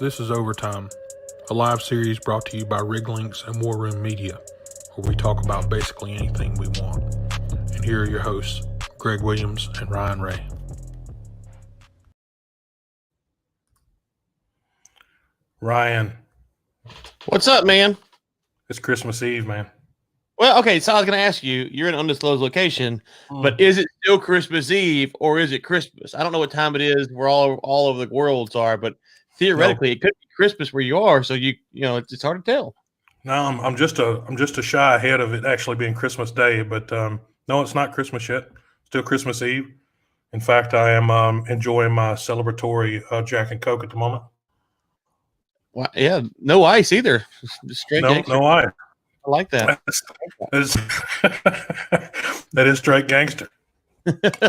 This is Overtime, a live series brought to you by Rig Links and War Room Media, where we talk about basically anything we want. And here are your hosts, Greg Williams and Ryan Ray. Ryan, What's up, man? it's Christmas Eve, man. Well, okay, so I was going to ask you, you're in an undisclosed location, but is it still Christmas Eve or is it Christmas? I don't know what time it is where all over the worlds are, but theoretically it could be Christmas where you are, so you know, it's hard to tell. No, I'm just a shy ahead of it actually being Christmas Day, but no, it's not Christmas yet. Still Christmas Eve. In fact, I am enjoying my celebratory Jack and Coke at the moment. Well, yeah, no ice either. Just straight gangster. No ice. I like that. That is straight gangster.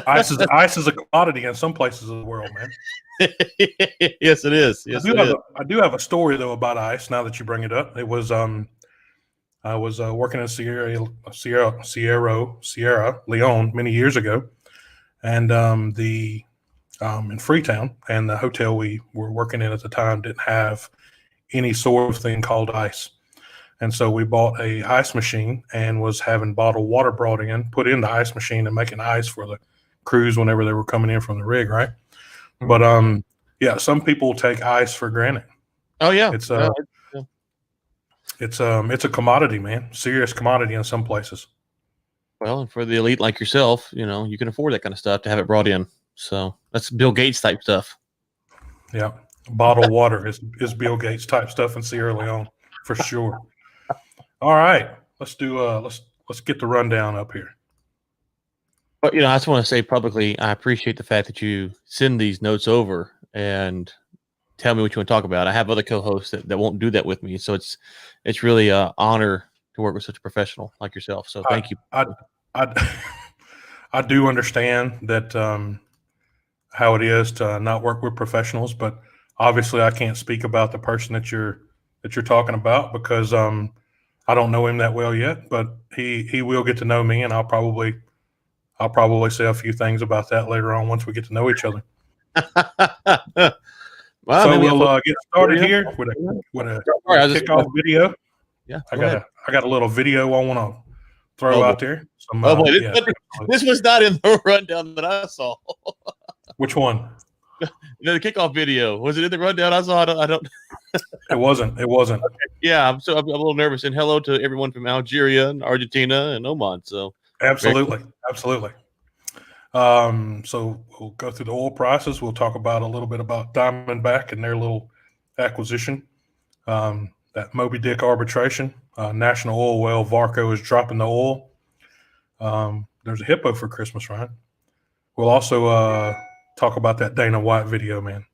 Ice is a commodity in some places of the world, man. Yes, it is. Yes, I do have a story though about ice. Now that you bring it up, it was I was working in Sierra Leone many years ago, and in Freetown, and the hotel we were working in at the time didn't have any sort of thing called ice. And so we bought a ice machine and was having bottled water brought in, put in the ice machine and making ice for the crews whenever they were coming in from the rig, right? Mm-hmm. But yeah, some people take ice for granted. Oh yeah. It's a commodity, man. Serious commodity in some places. Well, and for the elite like yourself, you know, you can afford that kind of stuff to have it brought in. So that's Bill Gates type stuff. Yeah. Bottled water is Bill Gates type stuff in Sierra Leone for sure. All right, let's get the rundown up here. But, you know, I just want to say publicly, I appreciate the fact that you send these notes over and tell me what you want to talk about. I have other co-hosts that won't do that with me, so it's really an honor to work with such a professional like yourself. So thank you. I do understand that how it is to not work with professionals, but obviously I can't speak about the person that you're talking about because I don't know him that well yet, but he will get to know me, and I'll probably say a few things about that later on once we get to know each other. Well, so we'll get started here with a kickoff video. Yeah, I got a little video I want to throw out there. This was not in the rundown that I saw. Which one? The kickoff video, was it in the rundown I saw? I don't. It wasn't. Okay. Yeah, I'm a little nervous. And hello to everyone from Algeria and Argentina and Oman. So absolutely. So we'll go through the oil prices. We'll talk about a little bit about Diamondback and their little acquisition. That Moby Dick Arbitration. National Oil Well Varco is dropping the oil. There's a hippo for Christmas, right? We'll also talk about that Dana White video, man.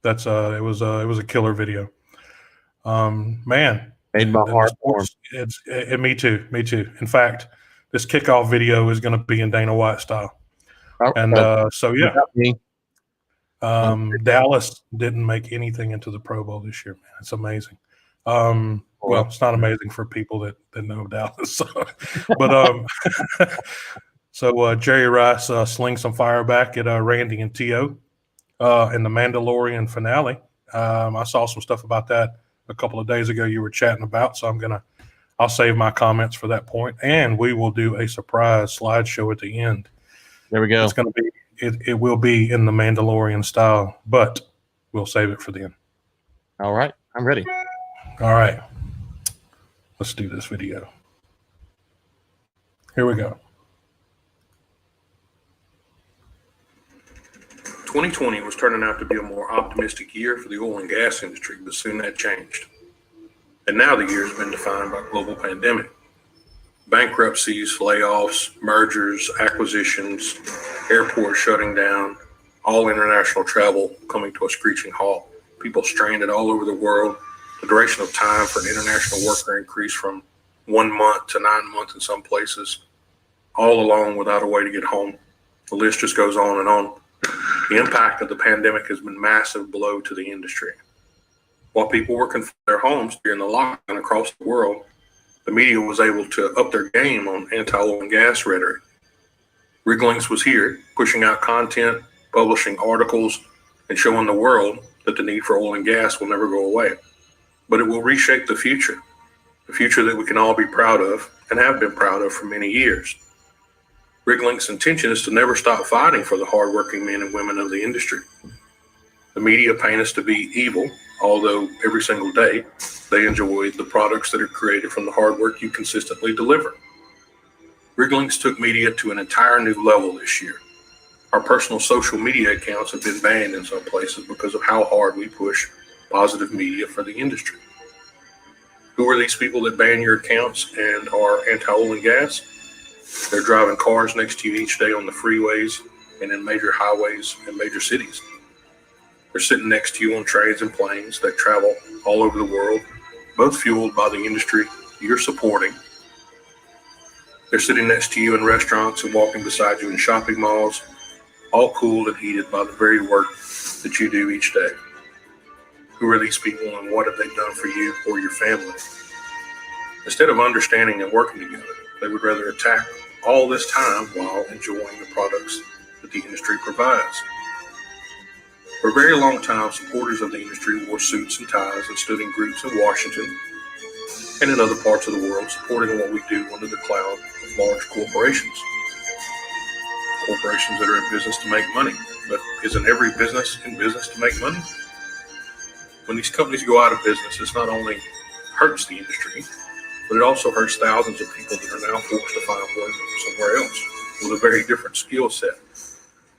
That's it was a killer video. Man, made my heart warm. Me too. In fact, this kickoff video is going to be in Dana White style. So yeah, Dallas didn't make anything into the Pro Bowl this year, man. It's amazing. Well, it's not amazing for people that know Dallas, but so Jerry Rice slings some fire back at Randy and T.O. In the Mandalorian Finale. I saw some stuff about that a couple of days ago you were chatting about, so I'll save my comments for that point, and we will do a surprise slideshow at the end. There we go. It's going to be it will be in the Mandalorian style, but we'll save it for the end. All right, I'm ready. All right, let's do this video. Here we go. 2020 was turning out to be a more optimistic year for the oil and gas industry, but soon that changed. And now the year has been defined by global pandemic. Bankruptcies, layoffs, mergers, acquisitions, airports shutting down, all international travel coming to a screeching halt, people stranded all over the world. The duration of time for an international worker increased from 1 month to 9 months in some places, all alone without a way to get home. The list just goes on and on. The impact of the pandemic has been a massive blow to the industry. While people were confined to their homes during the lockdown across the world, the media was able to up their game on anti-oil and gas rhetoric. Rig Links was here, pushing out content, publishing articles, and showing the world that the need for oil and gas will never go away, but it will reshape the future that we can all be proud of and have been proud of for many years. Riglink's intention is to never stop fighting for the hardworking men and women of the industry. The media paint us to be evil, although every single day they enjoy the products that are created from the hard work you consistently deliver. Riglinks took media to an entire new level this year. Our personal social media accounts have been banned in some places because of how hard we push positive media for the industry. Who are these people that ban your accounts and are anti-oil and gas? They're driving cars next to you each day on the freeways and in major highways and major cities. They're sitting next to you on trains and planes that travel all over the world, both fueled by the industry you're supporting. They're sitting next to you in restaurants and walking beside you in shopping malls, all cooled and heated by the very work that you do each day. Who are these people and what have they done for you or your family? Instead of understanding and working together, they would rather attack all this time while enjoying the products that the industry provides. For a very long time, supporters of the industry wore suits and ties and stood in groups in Washington and in other parts of the world supporting what we do under the cloud of large corporations. Corporations that are in business to make money. But isn't every business in business to make money? When these companies go out of business, this not only hurts the industry, but it also hurts thousands of people that are now forced to find work somewhere else with a very different skill set.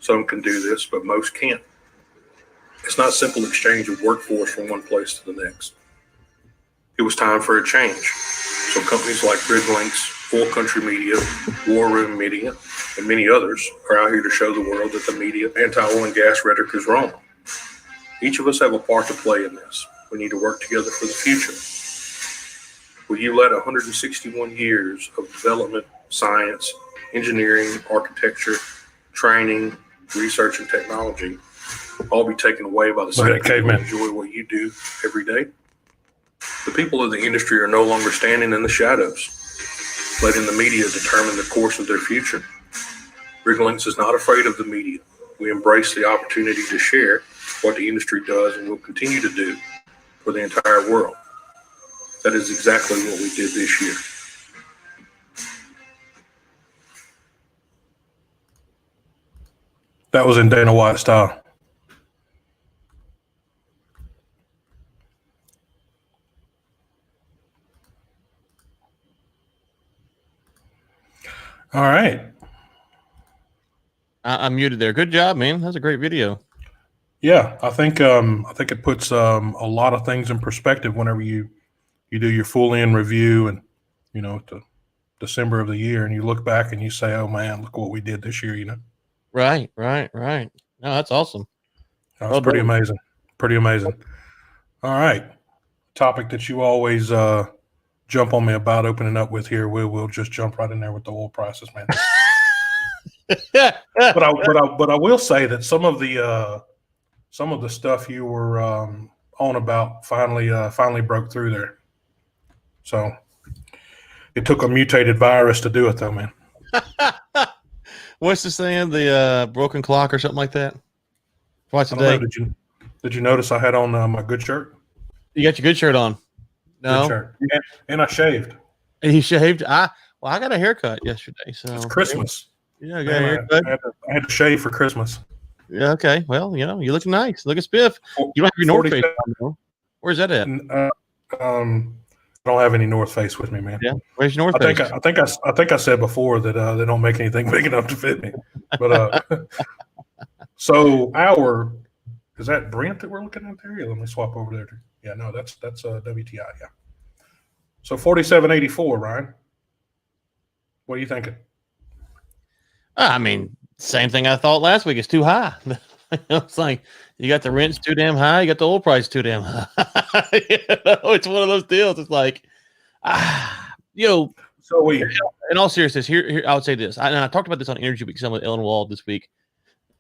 Some can do this, but most can't. It's not simple exchange of workforce from one place to the next. It was time for a change. So companies like Gridlinks, Full Country Media, War Room Media, and many others are out here to show the world that the media anti-oil and gas rhetoric is wrong. Each of us have a part to play in this. We need to work together for the future. Will you let 161 years of development, science, engineering, architecture, training, research, and technology all be taken away by the same people who enjoy what you do every day? The people of the industry are no longer standing in the shadows, letting the media determine the course of their future. Riglinks is not afraid of the media. We embrace the opportunity to share what the industry does and will continue to do for the entire world. That is exactly what we did this year. That was in Dana White style. All right. I'm muted there. Good job, man. That's a great video. Yeah, I think it puts a lot of things in perspective whenever you do your full in review and to December of the year and you look back and you say, oh man, look what we did this year. Right. No, that's awesome. That was pretty amazing. Pretty amazing. All right. Topic that you always jump on me about opening up with here. We'll just jump right in there with the oil prices, man. But I will say that some of the stuff you were on about finally broke through there. So it took a mutated virus to do it, though, man. What's the saying? The broken clock or something like that? Twice a day. Did you notice I had on my good shirt? You got your good shirt on. No. Good shirt. And I shaved. And you shaved? I got a haircut yesterday. So it's Christmas. Yeah, I got a haircut. I had to shave for Christmas. Yeah, okay. Well, you look nice. Look at spiff. You don't have your North Face on, though. Where's that at? I don't have any North Face with me, man. Yeah. Where's your North Face? I think I said before that they don't make anything big enough to fit me. But so is that Brent that we're looking at there? Yeah, let me swap over there. Yeah, no, that's WTI. Yeah. So 47.84, Ryan. What are you thinking? I mean, same thing I thought last week. It's too high. It's like you got the rent's too damn high. You got the oil price too damn high. It's one of those deals. It's like, So in all seriousness, here I would say this. I talked about this on Energy Week with Ellen Wald this week.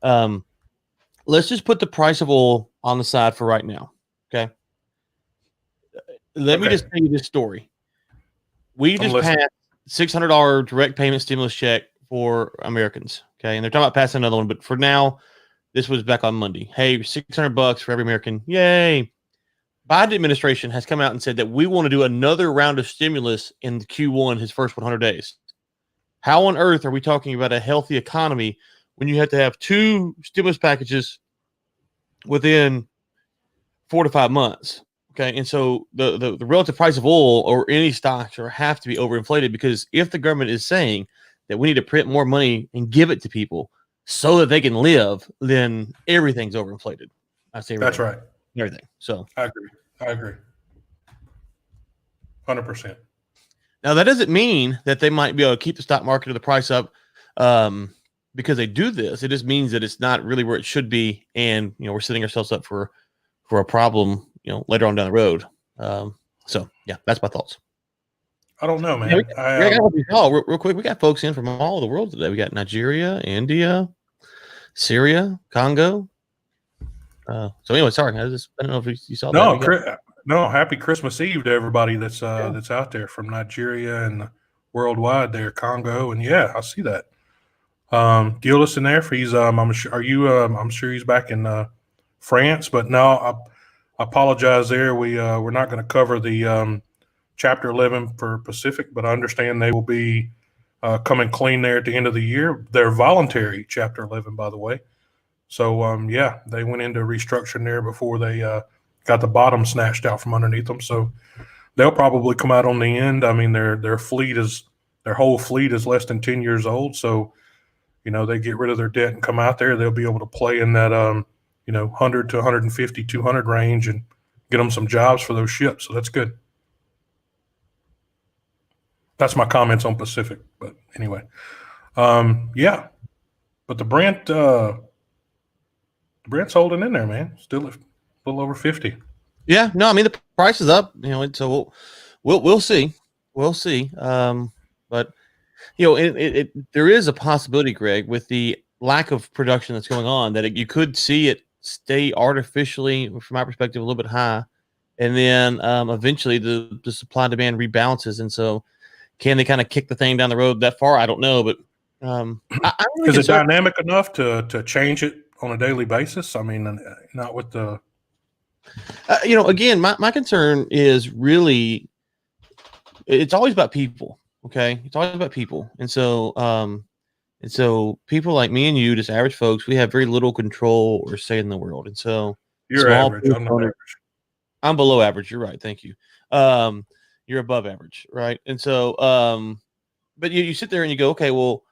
Let's just put the price of oil on the side for right now. Okay. Let me just tell you this story. We just passed $600 direct payment stimulus check for Americans. Okay. And they're talking about passing another one. But for now, This was back on Monday. Hey, $600 for every American. Yay. Biden administration has come out and said that we want to do another round of stimulus in Q1, his first 100 days. How on earth are we talking about a healthy economy when you have to have 2 stimulus packages within 4 to 5 months? Okay, and so the relative price of oil or any stocks have to be overinflated, because if the government is saying that we need to print more money and give it to people so that they can live, then everything's overinflated. I say That's right. Everything. So I agree. 100%. now that doesn't mean that they might be able to keep the stock market or the price up because they do this. It just means that it's not really where it should be, and we're setting ourselves up for a problem later on down the road. So yeah, that's my thoughts. I don't know, man. Real quick, we got folks in from all over the world today. We got Nigeria, India, Syria, Congo. So anyway, sorry, I don't know if you saw that. No, happy Christmas Eve to everybody that's out there from Nigeria and worldwide there, Congo, and yeah, I see that. Gillis in there. He's I'm sure he's back in France, but no, I apologize there. We're not going to cover the Chapter 11 for Pacific, but I understand they will be coming clean there at the end of the year. They're voluntary Chapter 11, by the way. So yeah, they went into restructuring there before they got the bottom snatched out from underneath them. So they'll probably come out on the end. I mean, their whole fleet is less than 10 years old. So they get rid of their debt and come out there. They'll be able to play in that 100 to 150, 200 range and get them some jobs for those ships. So that's good. That's my comments on Pacific. But anyway, yeah. But the Brent's holding in there, man. Still a little over 50. Yeah, no, I mean the price is up. So we'll see. We'll see. But there is a possibility, Greg, with the lack of production that's going on, that you could see it stay artificially, from my perspective, a little bit high, and then eventually the supply demand rebalances, and so can they kind of kick the thing down the road that far? I don't know, but is it dynamic enough to change it on a daily basis? I mean, not with the again, my concern is really it's always about people. Okay, it's always about people, and so people like me and you, just average folks, we have very little control or say in the world, and so you're average. I'm not average. I'm below average. You're right. Thank you. You're above average, right? And so, but you sit there and you go, okay, well,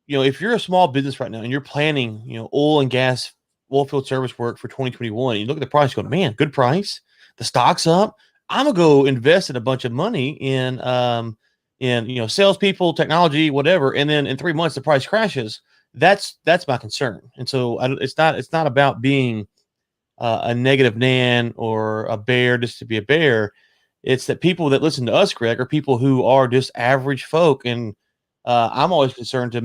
if you're a small business right now and you're planning, oil and gas, oil field service work for 2021, and you look at the price, you go, man, good price. The stock's up. I'm gonna go invest in a bunch of money in salespeople, technology, whatever, and then in 3 months the price crashes. That's my concern. And so it's not about being a negative Nan or a bear just to be a bear. It's that people that listen to us, Greg, are people who are just average folk, and I'm always concerned to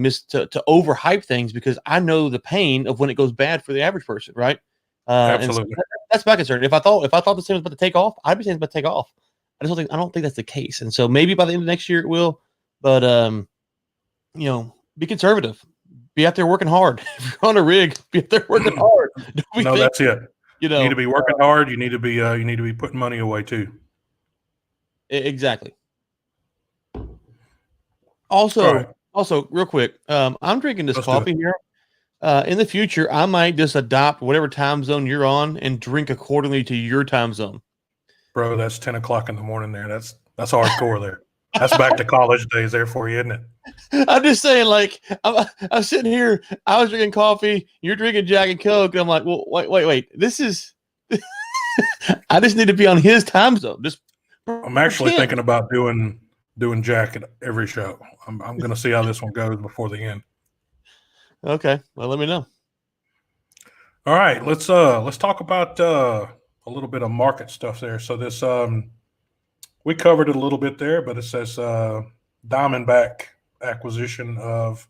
overhype things, because I know the pain of when it goes bad for the average person, right? Absolutely. And so that's my concern. If I thought the same was about to take off, I'd be saying it's about to take off. I don't think that's the case, and so maybe by the end of next year it will. But be conservative. Be out there working hard. If you're on a rig, be out there working hard. That's it. You need to be working hard. You need to be putting money away too. Exactly. Also, real quick, I'm drinking this coffee here. In the future, I might just adopt whatever time zone you're on and drink accordingly to your time zone. Bro, that's 10 o'clock in the morning there. That's hardcore there. That's back to college days there for you, isn't it? I'm just saying, like, I'm sitting here, I was drinking coffee, you're drinking Jack and Coke, and I'm like, well, wait. This is I just need to be on his time zone. I'm actually thinking about doing Jack at every show. I'm going to see how this one goes before the end. Okay, well, let me know. All right, let's talk about a little bit of market stuff there. So this we covered it a little bit there, but it says Diamondback acquisition of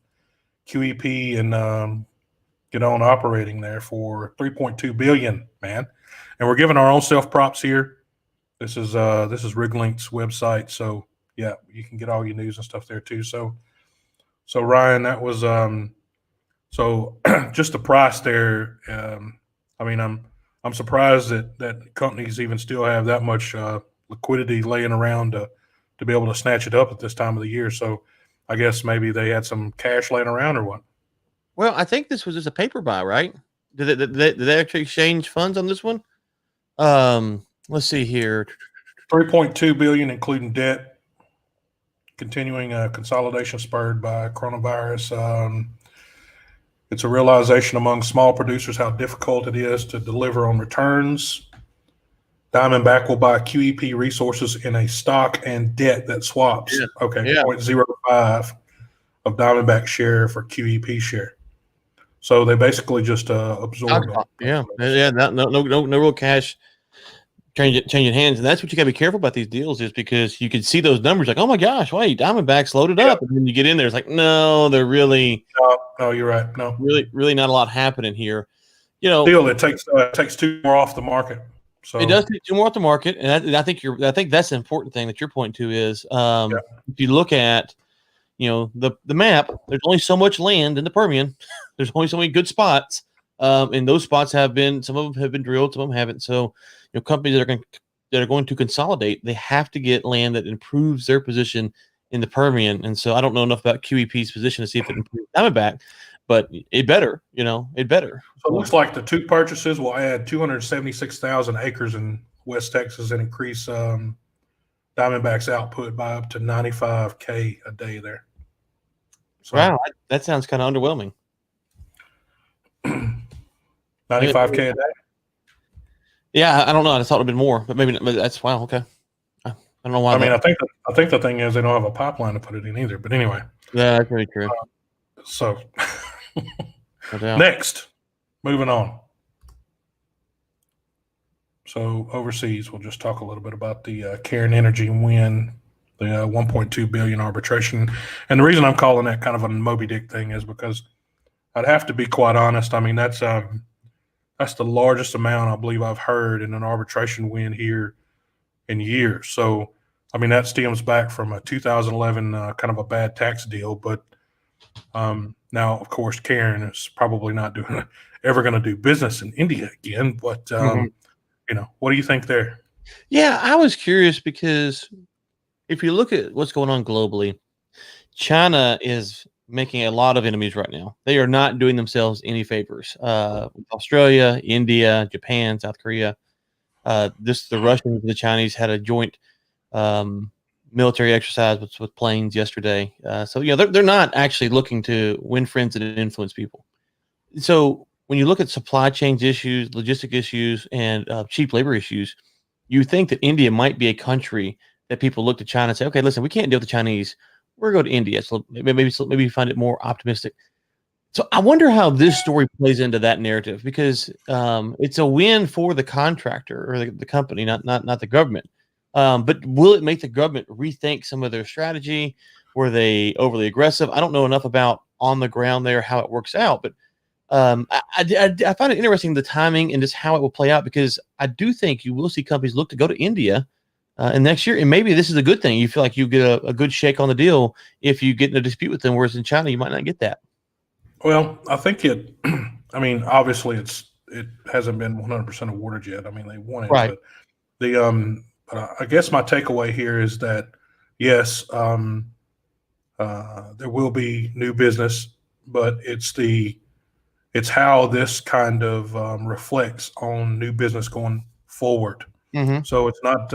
QEP and get on operating there for $3.2 billion, man. And we're giving our own self props here. This is RigLink's website, so yeah, you can get all your news and stuff there too. So Ryan, that was So just the price there. I mean, I'm surprised that companies even still have that much liquidity laying around to be able to snatch it up at this time of the year. So I guess maybe they had some cash laying around or what. Well, I think this was just a paper buy, right? Did they actually exchange funds on this one? Let's see here. 3.2 billion, including debt. Continuing consolidation spurred by coronavirus. It's a realization among small producers how difficult it is to deliver on returns. Diamondback will buy QEP resources in a stock and debt that swaps. Yeah. Okay, Yeah. 0.05 of Diamondback share for QEP share. So they basically just absorb it. Yeah. No real cash changing hands, and that's what you got to be careful about these deals, is because you can see those numbers like, oh my gosh, wait, Diamondback's loaded up, and then you get in there, it's like, no, they're really, no, you're right, no, really not a lot happening here. Still, it takes two more off the market. So it does take two more off the market, and I think that's the important thing that you're pointing to is if you look at the map, there's only so much land in the Permian. There's only so many good spots, and those spots some of them have been drilled, some of them haven't. So companies that are going to consolidate, they have to get land that improves their position in the Permian. And so I don't know enough about QEP's position to see if it improves Diamondback, but it better, it better. So it looks like the two purchases will add 276,000 acres in West Texas and increase Diamondback's output by up to 95K a day there. So, wow, that sounds kind of underwhelming. 95K a day. Yeah, I don't know. I thought it'd been more, but maybe that's wow. Okay, I don't know why. I mean, I think the thing is they don't have a pipeline to put it in either. But anyway, yeah, that's very true. So next, moving on. So overseas, we'll just talk a little bit about the Cairn Energy win, the 1.2 billion arbitration. And the reason I'm calling that kind of a Moby Dick thing is because I'd have to be quite honest. I mean, that's the largest amount I believe I've heard in an arbitration win here in years. So, I mean, that stems back from a 2011 kind of a bad tax deal. But now, of course, Cairn is probably not ever going to do business in India again. But, what do you think there? Yeah, I was curious because if you look at what's going on globally, China is making a lot of enemies right now. They are not doing themselves any favors. Australia, India, Japan, South Korea. The Russians and the Chinese had a joint military exercise with planes yesterday. So they're not actually looking to win friends and influence people. So when you look at supply chain issues, logistic issues, and cheap labor issues, you think that India might be a country that people look to China and say, okay, listen, we can't deal with the Chinese. We're going to go to India. So maybe you find it more optimistic. So I wonder how this story plays into that narrative, because it's a win for the contractor or the company, not the government. But will it make the government rethink some of their strategy? Were they overly aggressive? I don't know enough about on the ground there how it works out, but I find it interesting, the timing and just how it will play out, because I do think you will see companies look to go to India and next year, and maybe this is a good thing. You feel like you get a good shake on the deal if you get in a dispute with them, whereas in China you might not get that. Well, I think I mean, obviously it hasn't been 100% awarded yet. I mean, they won it, right? But I guess my takeaway here is that yes, there will be new business, but it's how this kind of reflects on new business going forward. Mm-hmm. So it's not,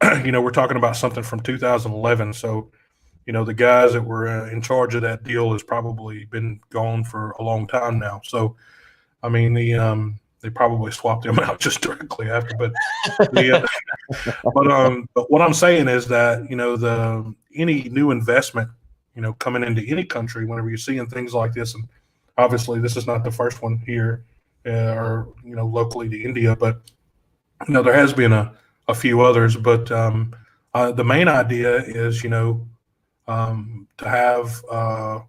we're talking about something from 2011. So, the guys that were in charge of that deal has probably been gone for a long time now. So, I mean, they probably swapped them out just directly after. But, but what I'm saying is that any new investment, coming into any country, whenever you're seeing things like this, and obviously this is not the first one here, or locally to India, but there has been a few others. But the main idea is to have a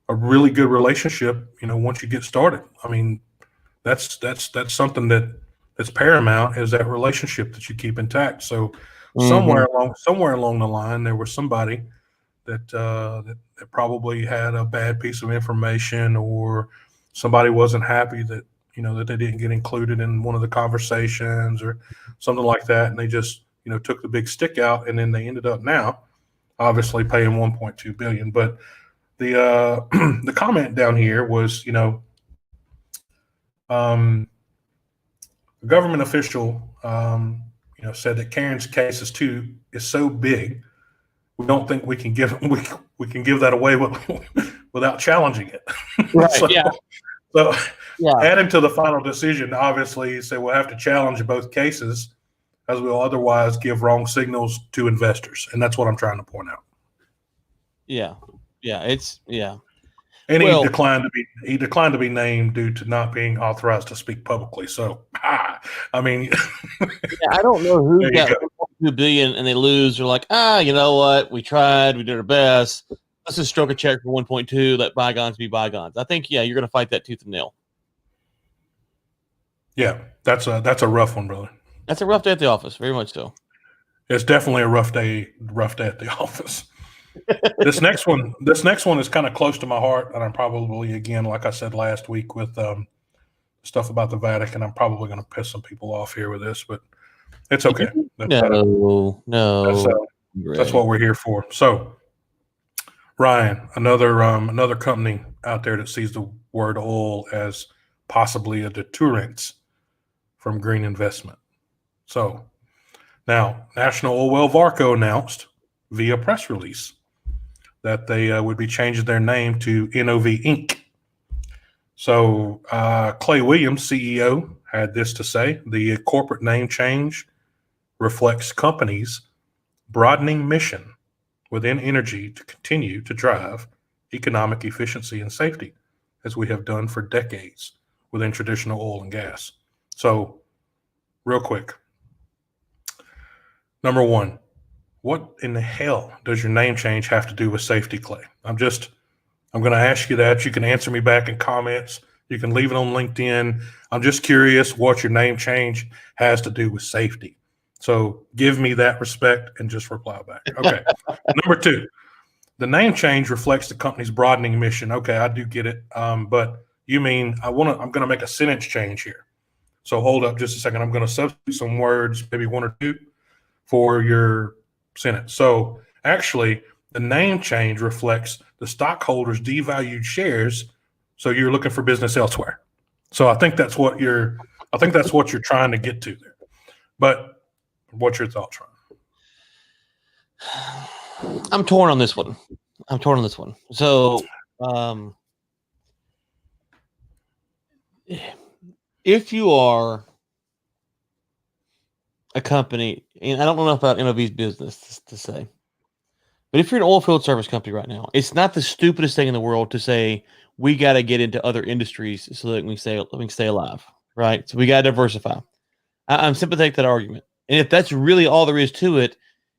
really good relationship, once you get started. I mean, that's something that's paramount, is that relationship that you keep intact. So somewhere along the line, there was somebody that probably had a bad piece of information, or somebody wasn't happy that that they didn't get included in one of the conversations or something like that, and they just took the big stick out, and then they ended up now obviously paying 1.2 billion. But the the comment down here was a government official said that Karen's case is so big, we don't think we can give that away without challenging it. Right. So, yeah. so Yeah. adding to the final decision, obviously, he said we'll have to challenge both cases, as we'll otherwise give wrong signals to investors, and that's what I'm trying to point out. Yeah. Yeah. It's yeah. And Well, he declined to be named due to not being authorized to speak publicly. So, I mean, I don't know who there you got go. 1.2 billion and they lose. They're like, you know what? We tried. We did our best. Let's just stroke a check for 1.2. Let bygones be bygones. I think, you're going to fight that tooth and nail. Yeah, that's a rough one, brother. That's a rough day at the office. Very much so. It's definitely a rough day at the office. This next one is kind of close to my heart, and I'm probably, again, like I said last week with stuff about the Vatican, I'm probably going to piss some people off here with this, but it's okay. That's what we're here for. So, Ryan, another company out there that sees the word oil as possibly a deterrent from green investment. So, now National Oil Well Varco announced via press release that they would be changing their name to NOV Inc. So Clay Williams, CEO, had this to say: the corporate name change reflects company's broadening mission within energy to continue to drive economic efficiency and safety, as we have done for decades within traditional oil and gas. So, real quick, number one, what in the hell does your name change have to do with safety, Clay? I'm going to ask you that. You can answer me back in comments. You can leave it on LinkedIn. I'm just curious what your name change has to do with safety. So give me that respect and just reply back. Okay. Number two, the name change reflects the company's broadening mission. Okay, I do get it. But you mean I'm going to make a sentence change here. So hold up just a second. I'm going to substitute some words, maybe one or two, for your sentence. So actually, the name change reflects the stockholders' devalued shares. So you're looking for business elsewhere. So I think that's what you're trying to get to there. But what's your thoughts, Ron? I'm torn on this one. So, if you are a company, and I don't know enough about NOV's business to say, but if you're an oil field service company right now, it's not the stupidest thing in the world to say we got to get into other industries so that we can stay alive, right? So we got to diversify. I'm sympathetic to that argument, and if that's really all there is to it,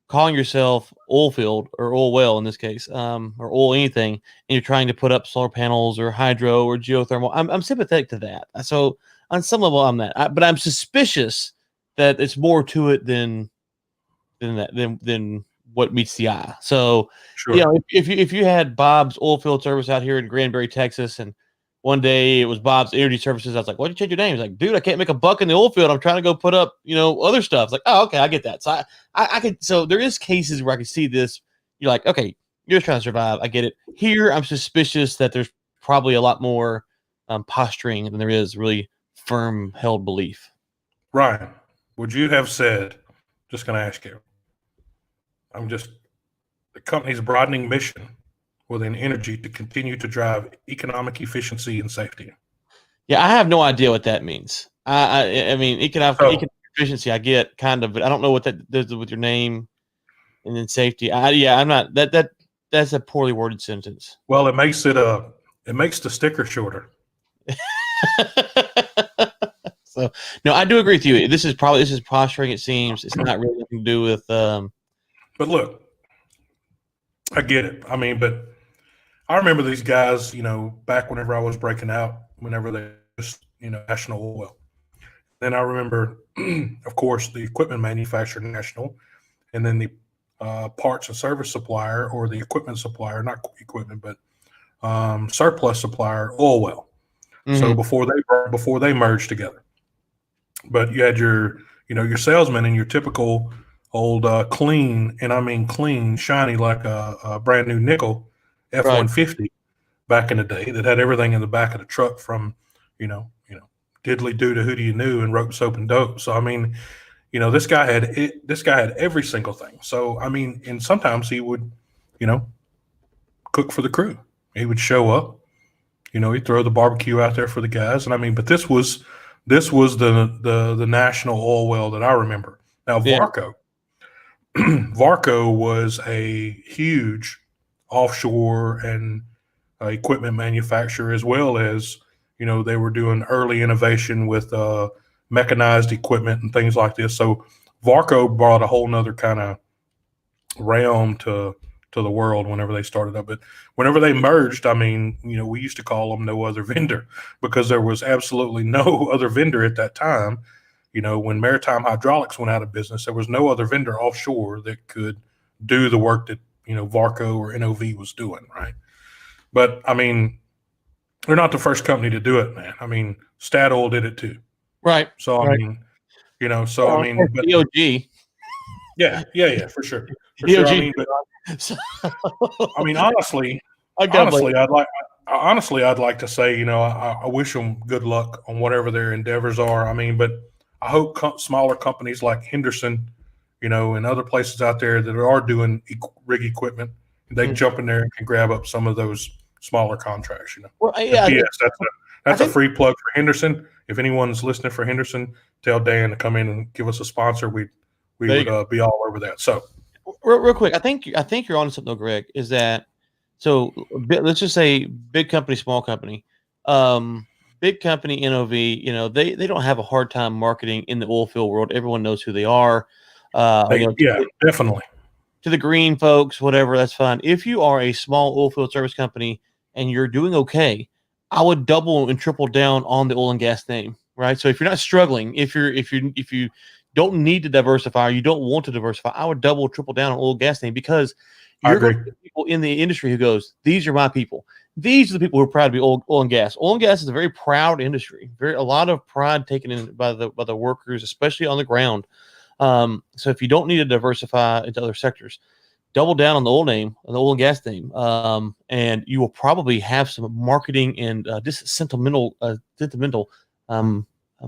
calling yourself oil field or oil well in this case, or oil anything, and you're trying to put up solar panels or hydro or geothermal, I'm sympathetic to that. So on some level, I'm that, but I'm suspicious that it's more to it than what meets the eye. So, Sure. if you had Bob's Oilfield Service out here in Granbury, Texas, and one day it was Bob's Energy Services, I was like, "Why'd you change your name?" He's like, "Dude, I can't make a buck in the oil field. I'm trying to go put up, other stuff." It's like, "Oh, okay, I get that." So I could. So there is cases where I can see this. You're like, "Okay, you're just trying to survive." I get it. Here, I'm suspicious that there's probably a lot more posturing than there is really firm held belief. Ryan, would you have said? Just going to ask you. The company's broadening mission within energy to continue to drive economic efficiency and safety. Yeah, I have no idea what that means. I mean, economic efficiency, I get kind of, but I don't know what that does with your name and then safety. I'm not that's a poorly worded sentence. Well, it makes the sticker shorter. So no, I do agree with you. This is posturing. It seems it's not really nothing to do with. But look, I get it. I mean, but I remember these guys, back whenever I was breaking out, whenever they just, National Oil. Then I remember, of course, the equipment manufacturer National, and then the parts and service supplier, or the equipment supplier, not equipment, but surplus supplier, oil well. So before they merged together, but you had your salesman and your typical old clean, and I mean clean, shiny like a brand new nickel F-150 back in the day that had everything in the back of the truck from diddly do to who do you knew and rope, soap, and dope. So I mean, this guy had every single thing. So I mean, and sometimes he would cook for the crew. He would show up. He'd throw the barbecue out there for the guys. And I mean, but this was the national oil well that I remember. Now Varco was a huge offshore and equipment manufacturer, as well as they were doing early innovation with mechanized equipment and things like this. So Varco brought a whole nother kind of realm to the world whenever they started up. But whenever they merged, I mean, we used to call them no other vendor, because there was absolutely no other vendor at that time. When Maritime Hydraulics went out of business, there was no other vendor offshore that could do the work that Varco or NOV was doing, right? But I mean, they're not the first company to do it, man. I mean, Statoil did it too. Right. So I mean, I mean, but, DOG. yeah, for sure. DOG. I mean, but I mean, honestly, I'd like to say, I wish them good luck on whatever their endeavors are. I mean, but I hope smaller companies like Henderson, and other places out there that are doing rig equipment, they jump in there and can grab up some of those smaller contracts. Well, yeah, yes, that's a free plug for Henderson. If anyone's listening for Henderson, tell Dan to come in and give us a sponsor. We would be all over that. So, real quick, I think you're on something, though, Greg. Is that so? Let's just say big company, small company. Big company, NOV. They don't have a hard time marketing in the oil field world. Everyone knows who they are. Definitely. To the green folks, whatever, that's fine. If you are a small oil field service company and you're doing okay, I would double and triple down on the oil and gas name, right? So if you're not struggling, if you don't need to diversify, or you don't want to diversify, I would double, triple down on oil and gas name, because you're going to get people in the industry who goes, these are my people. These are the people who are proud to be oil and gas. Oil and gas is a very proud industry. A lot of pride taken in by the workers, especially on the ground. So if you don't need to diversify into other sectors, double down on the oil and gas name, and you will probably have some marketing and just sentimental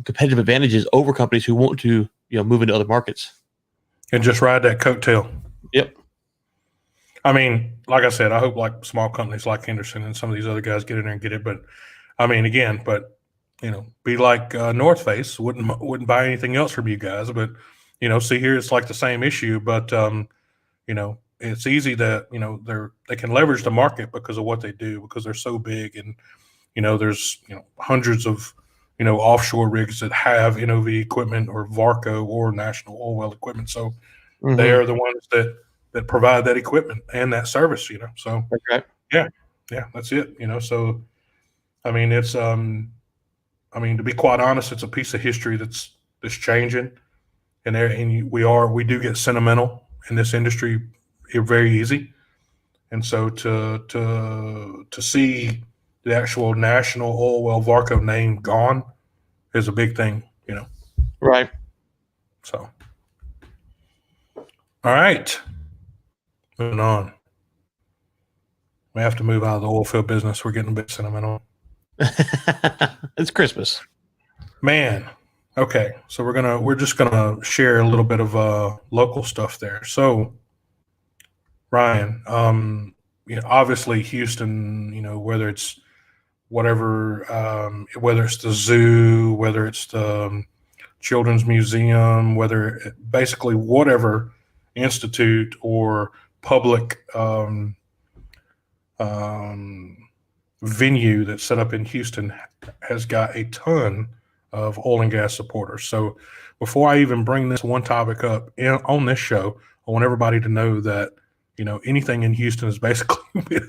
competitive advantages over companies who want to move into other markets and just ride that coattail. Yep. I mean, like I said, I hope like small companies like Henderson and some of these other guys get in there and get it. But I mean, again, be like North Face, wouldn't buy anything else from you guys. But see here, it's like the same issue. But it's easy that they can leverage the market because of what they do, because they're so big, and there's hundreds of offshore rigs that have NOV equipment or Varco or National Oil Well equipment. So they are the ones that provide that equipment and that service. So okay. yeah, that's it. So I mean, it's to be quite honest, it's a piece of history that's changing, and we do get sentimental in this industry very easy, and so to see the actual National Oil Well Varco name gone is a big thing, Right. So, all right, moving on. We have to move out of the oil field business. We're getting a bit sentimental. It's Christmas, man. Okay, so we're just gonna share a little bit of local stuff there. So, Ryan, obviously Houston, whether it's whatever, whether it's the zoo, whether it's the Children's Museum, basically whatever institute or public venue that's set up in Houston has got a ton of oil and gas supporters. So before I even bring this one topic up on this show, I want everybody to know that anything in Houston is basically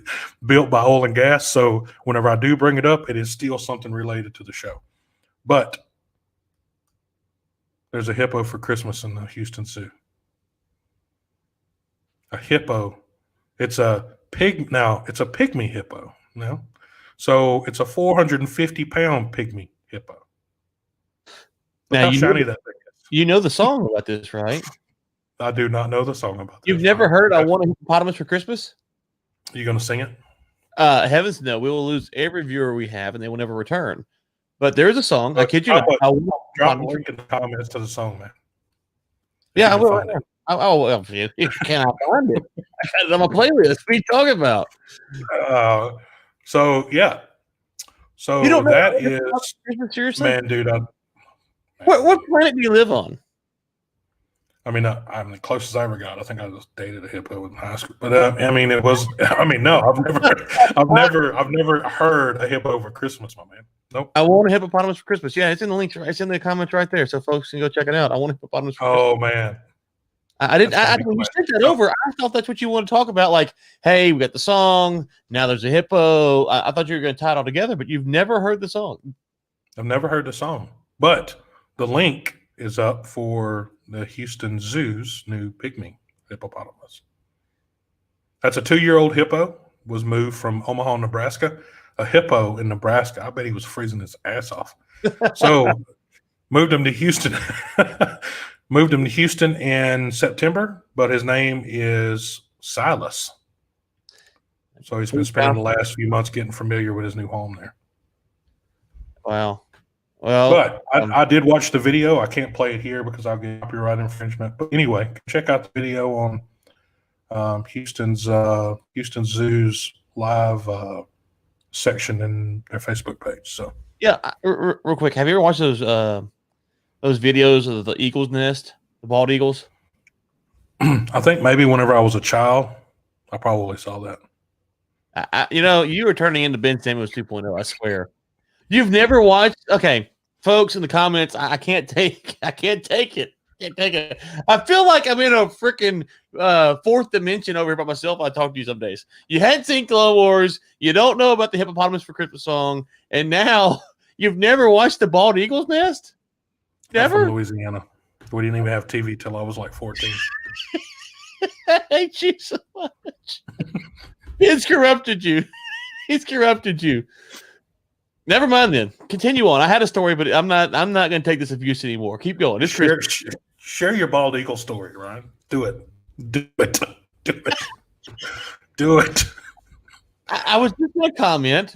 built by oil and gas. So whenever I do bring it up, it is still something related to the show. But there's a hippo for Christmas in the Houston Zoo. A hippo. It's a pig. Now, it's a pygmy hippo. No. So it's a 450-pound pygmy hippo. Look Now how shiny that thing is. you know the song about this, right? I do not know the song about this. You've never heard "I Want a Hippopotamus for Christmas"? Are you going to sing it? Heavens no, we will lose every viewer we have, and they will never return. But there is a song. I kid you not. Drop a link in the comments to the song, man. Yeah, I will. Right now. Well, you cannot find it. I got it on my playlist. What are you talking about? So yeah. So you don't know that is seriously, man, dude. What planet do you live on? I mean, I'm the closest I ever got. I think I just dated a hippo in high school, but I mean, it was. I mean, no, I've never heard a hippo for Christmas, my man. Nope. I want a hippopotamus for Christmas. Yeah, it's in the link. It's in the comments right there, so folks can go check it out. I want a hippopotamus. For Christmas. Man, I didn't. When you sent that over, I thought that's what you want to talk about. Like, hey, we got the song. Now there's a hippo. I thought you were going to tie it all together, but you've never heard the song. I've never heard the song, but the link is up for the Houston Zoo's new pygmy hippopotamus. That's a 2-year-old hippo, was moved from Omaha, Nebraska. A hippo in Nebraska. I bet he was freezing his ass off. So moved him to Houston. Moved him to Houston in September, but his name is Silas. So he's been spending the last few months getting familiar with his new home there. Wow. Well, but I did watch the video. I can't play it here because I'll get copyright infringement. But anyway, check out the video on Houston Zoo's live section in their Facebook page. So yeah, real quick, have you ever watched those videos of the eagle's nest, the bald eagles? I think maybe whenever I was a child, I probably saw that. You are turning into Ben Samuels 2.0. I swear. You've never watched? Okay, folks in the comments, I can't take it. Can't take it. I feel like I'm in a freaking fourth dimension over here by myself. I talk to you some days. You hadn't seen Clone Wars. You don't know about the Hippopotamus for Christmas song, and now you've never watched the Bald Eagle's Nest. Never. I'm from Louisiana. We didn't even have TV till I was like 14. I hate you so much. He's corrupted you. Never mind then. Continue on. I had a story, but I'm not going to take this abuse anymore. Keep going. It's share your bald eagle story, Ryan. Do it. I was just going to comment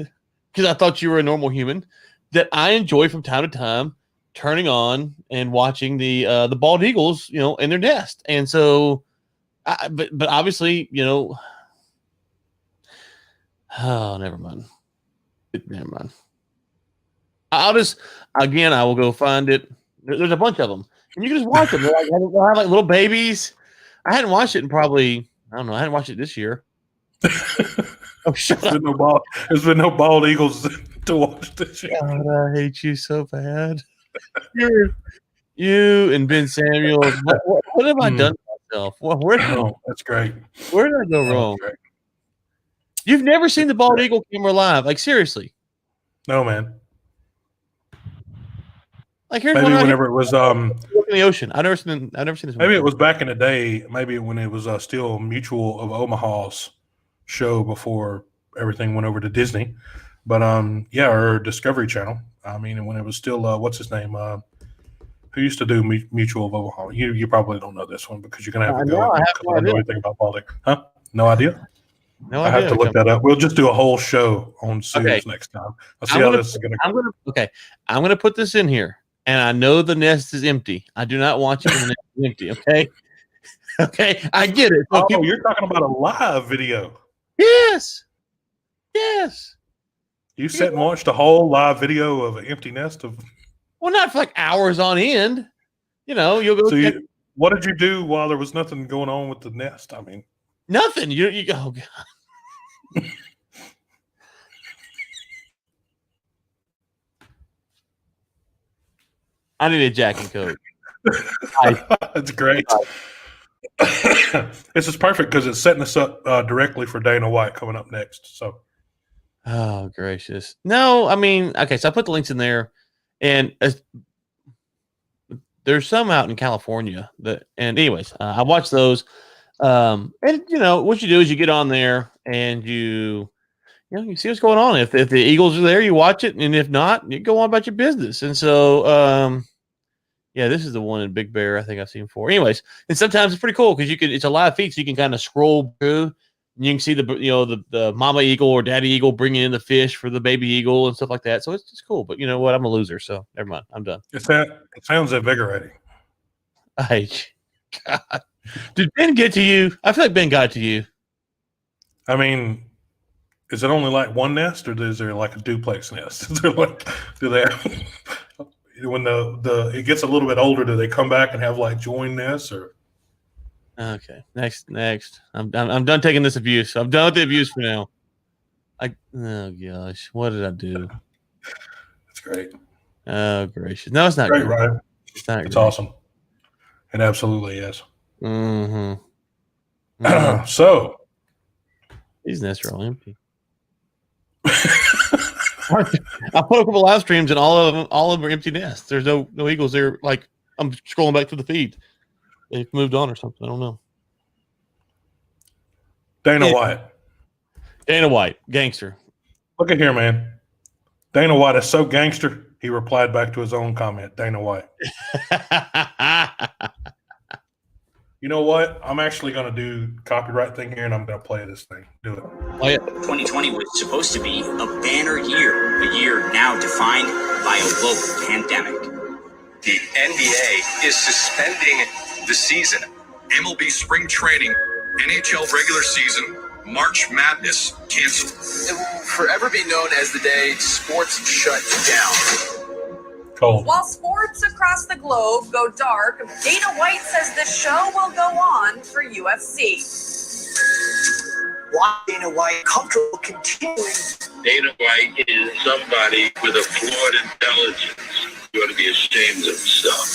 because I thought you were a normal human that I enjoy from time to time turning on and watching the bald eagles, in their nest. And so, but obviously, oh, never mind. I will go find it. There's a bunch of them, and you can just watch them. They'll have like little babies. I hadn't watched it in probably, I don't know. I hadn't watched it this year. Oh, shut up. There's been no bald eagles to watch this year. God, I hate you so bad. You and Ben Samuels. What have I done to myself? That's great. Where did I go wrong? You've never seen the bald eagle camera live? Like seriously? No, man. Like here's maybe whenever it was in the ocean. I've never seen this. Maybe it was back in the day. Maybe when it was still Mutual of Omaha's show before everything went over to Disney. But or Discovery Channel. I mean, when it was still what's his name? Who used to do Mutual of Omaha? You probably don't know this one because you're gonna have to go. I don't know anything about Baltic. Huh? No idea. No I idea. have to look that up. We'll just do a whole show on zoos next time. I'll see how this is going to go. I'm going to put this in here, and I know the nest is empty. I do not want you when the nest is empty, okay? Okay, I get it. So you're talking about a live video. Yes. You sat and watched a whole live video of an empty nest of... Well, not for like hours on end. You'll go... So what did you do while there was nothing going on with the nest? I mean... Nothing. You go. Oh God. I need a Jack and Coke. That's great. This is perfect because it's setting us up directly for Dana White coming up next. So. Oh gracious! No, I mean, okay. So I put the links in there, and there's some out in California and anyways, I watched those. And what you do is you get on there and you see what's going on. If the Eagles are there, you watch it, and if not, you go on about your business. And so, this is the one in Big Bear I think I've seen before. Anyways, and sometimes it's pretty cool because it's a live feed, so you can kind of scroll through. And you can see the mama eagle or daddy eagle bringing in the fish for the baby eagle and stuff like that. So it's just cool. But you know what? I'm a loser, so never mind. I'm done. It sounds invigorating. God. Did Ben get to you? I feel like Ben got to you. I mean, is it only like one nest, or is there like a duplex nest? Is there do they have, when it gets a little bit older, do they come back and have like join nests or? Okay, next. I'm done taking this abuse. I'm done with the abuse for now. Oh gosh, what did I do? That's great. Oh gracious, no, it's not Great, great. right? It's Awesome. It absolutely is. Mm-hmm. So these nests are all empty. I put a couple live streams and all of them are empty nests. There's no eagles there. Like I'm scrolling back to the feed. They've moved on or something. I don't know. Dana White, gangster. Look at here, man. Dana White is so gangster. He replied back to his own comment. Dana White. You know what? I'm actually going to do copyright thing here, and I'm going to play this thing. Do it. Play it. 2020 was supposed to be a banner year, a year now defined by a global pandemic. The NBA is suspending the season. MLB spring training, NHL regular season, March Madness canceled. It will forever be known as the day sports shut down. Cold. While sports across the globe go dark, Dana White says the show will go on for UFC. Why Dana White comfortable continuing? Dana White is somebody with a flawed intelligence. You ought to be ashamed of himself.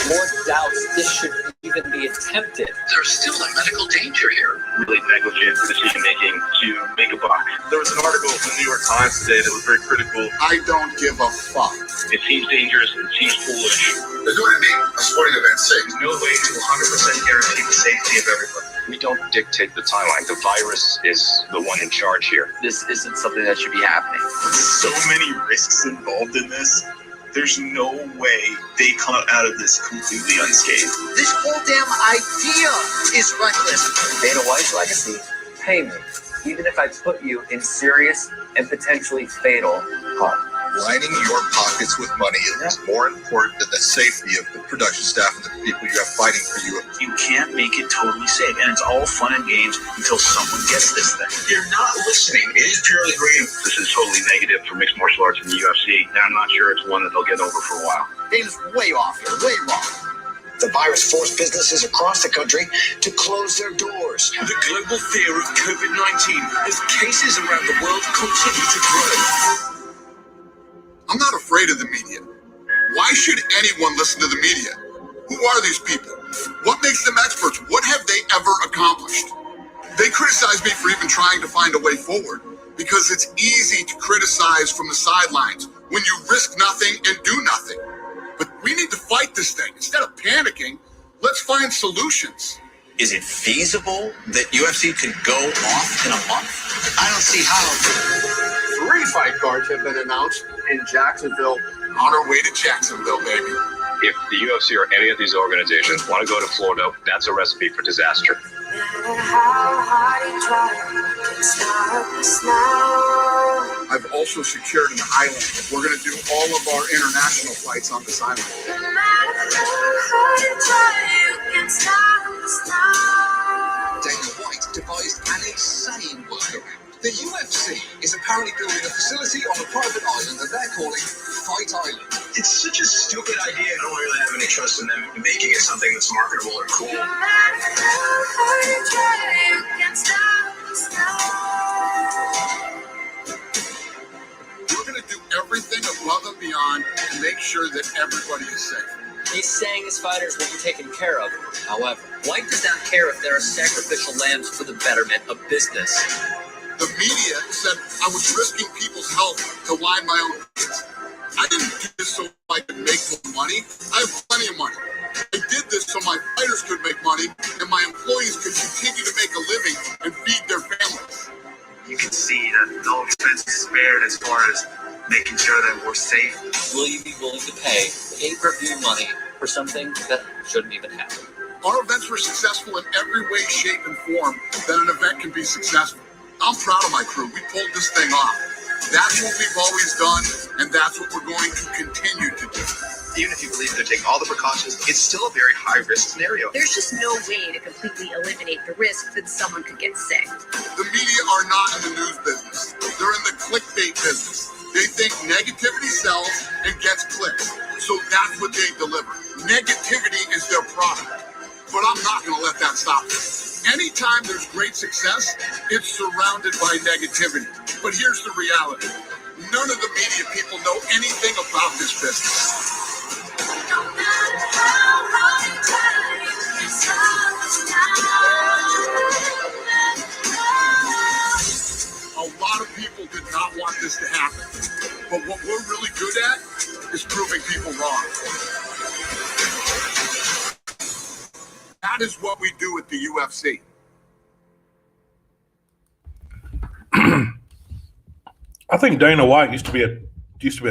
More doubts this should even be attempted. There's still a medical danger here. Really negligent decision making to make a buck. There was an article in the New York Times today that was very critical. I don't give a fuck. It seems dangerous. It seems foolish. They're going to make a sporting event safe. There's no way to 100% guarantee the safety of everybody. We don't dictate the timeline. The virus is the one in charge here. This isn't something that should be happening. So many risks involved in this. There's no way they come out of this completely unscathed. This whole damn idea is reckless. Dana White's legacy, pay me, even if I put you in serious and potentially fatal harm. Lining your pockets with money is more important than the safety of the production staff and the people you have fighting for you. You can't make it totally safe, and it's all fun and games until someone gets this thing. You're not listening. It is purely creative. This is totally negative for mixed martial arts in the UFC, and I'm not sure it's one that they'll get over for a while. Dana's way off here, way wrong. The virus forced businesses across the country to close their doors. The global fear of COVID-19 as cases around the world continue to grow. I'm not afraid of the media. Why should anyone listen to the media? Who are these people? What makes them experts? What have they ever accomplished? They criticize me for even trying to find a way forward because it's easy to criticize from the sidelines when you risk nothing and do nothing. But we need to fight this thing. Instead of panicking, let's find solutions. Is it feasible that UFC could go off in a month? I don't see how. 3 fight cards have been announced in Jacksonville. On our way to Jacksonville, baby. If the UFC or any of these organizations want to go to Florida, that's a recipe for disaster. I've also secured an island. We're going to do all of our international fights on this island. Dana White devised an insane workaround. The UFC is apparently building a facility on a private island that they're calling Fight Island. It's such a stupid idea. I don't really have any trust in them making it something that's marketable or cool. We're going to do everything above and beyond to make sure that everybody is safe. He's saying his fighters will be taken care of. However, White does not care if there are sacrificial lambs for the betterment of business. The media said I was risking people's health to line my own kids. I didn't do this so I could make more money. I have plenty of money. I did this so my fighters could make money and my employees could continue to make a living and feed their families. You can see that no expense is spared as far as making sure that we're safe. Will you be willing to pay pay-per-view money for something that shouldn't even happen? Our events were successful in every way, shape, and form that an event can be successful. I'm proud of my crew. We pulled this thing off. That's what we've always done, and that's what we're going to continue to do. Even if you believe they're taking all the precautions, it's still a very high-risk scenario. There's just no way to completely eliminate the risk that someone could get sick. The media are not in the news business. They're in the clickbait business. They think negativity sells and gets clicks. So that's what they deliver. Negativity is their product. But I'm not going to let that stop them. Anytime there's great success, it's surrounded by negativity. But here's the reality. None of the media people know anything about this business. A lot of people did not want this to happen. But what we're really good at is proving people wrong. That is what we do at the UFC. I think Dana White used to be a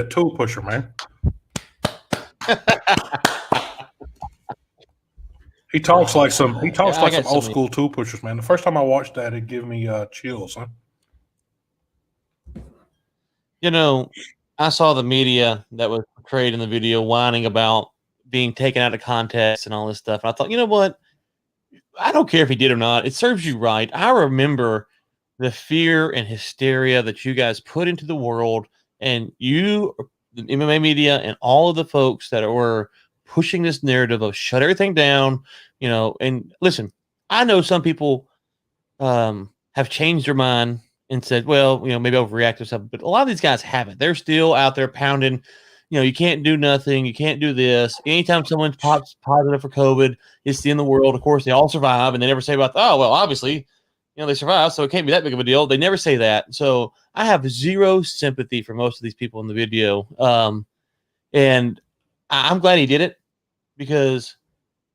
tool pusher, man. He talks like some old school tool pushers, man. The first time I watched that, it gave me chills, huh? You know, I saw the media that was portrayed in the video whining about being taken out of context and all this stuff. And I thought, you know what? I don't care if he did or not. It serves you right. I remember the fear and hysteria that you guys put into the world, and you, the MMA media, and all of the folks that were pushing this narrative of shut everything down, you know. And listen, I know some people have changed their mind and said, well, you know, maybe overreact or something, but a lot of these guys haven't. They're still out there pounding, you know, you can't do nothing, you can't do this. Anytime someone pops positive for COVID, it's the end of the world. Of course, they all survive, and they never say about, oh, well, obviously, you know, they survive, so it can't be that big of a deal. They never say that. So I have zero sympathy for most of these people in the video. And I'm glad he did it because,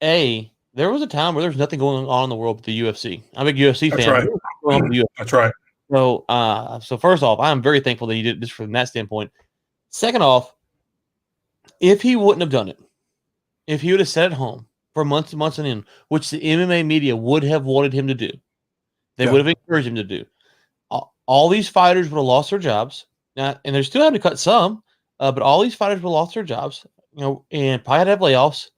A, there was a time where there was nothing going on in the world with the UFC. I'm a big UFC fan. Right. That's right. So first off, I'm very thankful that he did this from that standpoint. Second off, if he wouldn't have done it, if he would have sat at home for months and months and in, which the MMA media would have wanted him to do, they would have encouraged him to do. All these fighters would have lost their jobs. Now, and they're still having to cut some, but all these fighters would have lost their jobs, you know, and probably had to have layoffs.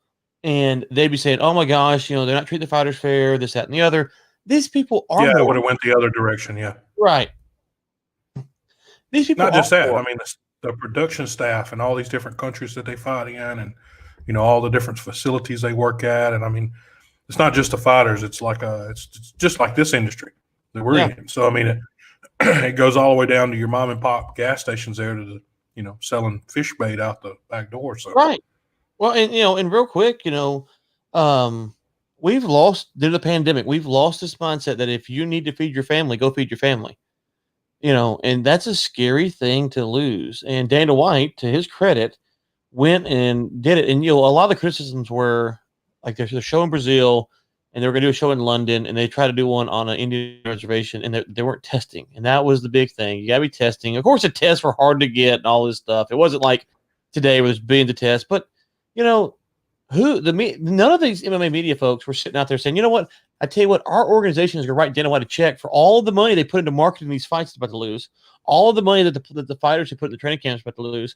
And they'd be saying, oh my gosh, you know, they're not treating the fighters fair, this, that, and the other. These people are it would have went the other direction, yeah. Right. These people not just that. more. I mean, the production staff and all these different countries that they fight in, and you know all the different facilities they work at, and I mean, it's not just the fighters. It's like it's just like this industry that we're in. So I mean, it goes all the way down to your mom and pop gas stations there to the, you know, selling fish bait out the back door. So right. Well, and you know, and real quick, you know, we've lost due to the pandemic. We've lost this mindset that if you need to feed your family, go feed your family. You know, and that's a scary thing to lose. And Dana White, to his credit, went and did it. And you know, a lot of the criticisms were like there's a show in Brazil, and they were going to do a show in London, and they tried to do one on an Indian reservation, and they weren't testing. And that was the big thing. You got to be testing. Of course, the tests were hard to get and all this stuff. It wasn't like today where there's billions of tests, but you know, none of these MMA media folks were sitting out there saying, you know what, I tell you what, our organization is going to write Dana White a check for all of the money they put into marketing these fights that's about to lose, all of the money that the fighters who put in the training camps about to lose,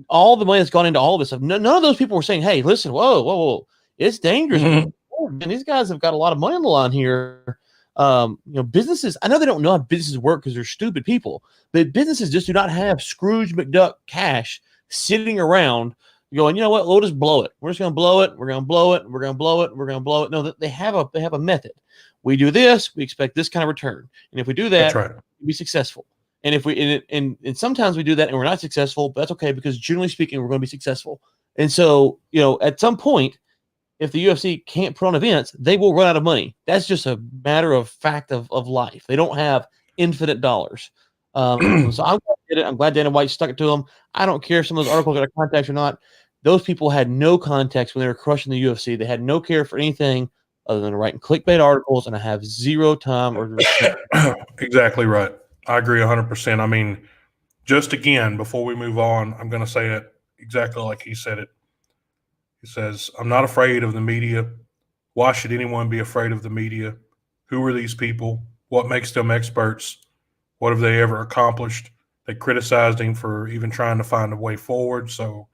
all the money that's gone into all of this stuff. None of those people were saying, hey, listen, whoa, it's dangerous. And these guys have got a lot of money on the line here. You know, businesses, I know they don't know how businesses work because they're stupid people, but businesses just do not have Scrooge McDuck cash sitting around going, you know what, we'll just blow it. We're just going to blow it. We're going to blow it. We're going to blow it. We're going to blow it. No, they have a method. We do this, we expect this kind of return. And if we do that, we'll be successful. And if we, and sometimes we do that and we're not successful, but that's okay because generally speaking, we're going to be successful. And so, you know, at some point, if the UFC can't put on events, they will run out of money. That's just a matter of fact of life. They don't have infinite dollars. So I'm glad Dana White stuck it to them. I don't care if some of those articles got a contact or not. those people had no context when they were crushing the UFC. They had no care for anything other than writing clickbait articles, and I have zero time or Exactly right. I agree 100%. I mean, just again, before we move on, I'm going to say it exactly like he said it. He says, I'm not afraid of the media. Why should anyone be afraid of the media? Who are these people? What makes them experts? What have they ever accomplished? They criticized him for even trying to find a way forward. So,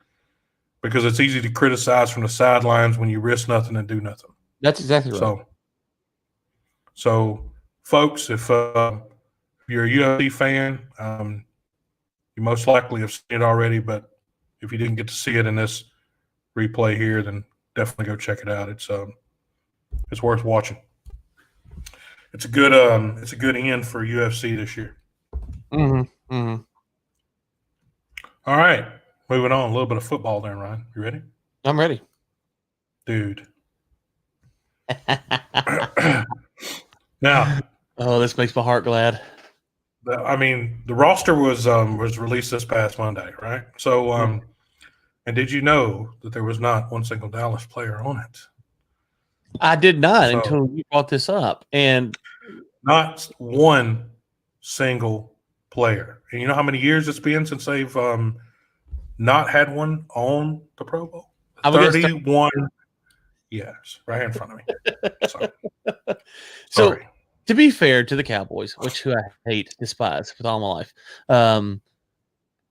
because it's easy to criticize from the sidelines when you risk nothing and do nothing. That's exactly right. So folks, if you're a UFC fan, you most likely have seen it already. But if you didn't get to see it in this replay here, then definitely go check it out. It's worth watching. It's a good end for UFC this year. Mm-hmm. Mm-hmm. All right, moving on. A little bit of football there, Ryan. You ready? I'm ready, dude. Now, this makes my heart glad. The roster was released this past Monday, right? So, and did you know that there was not one single Dallas player on it? I did not until you brought this up, and not one single player. And you know how many years it's been since they've not had one on the Pro Bowl? 31. Yes, right here in front of me. So, to be fair to the Cowboys, who I hate, despise with all my life,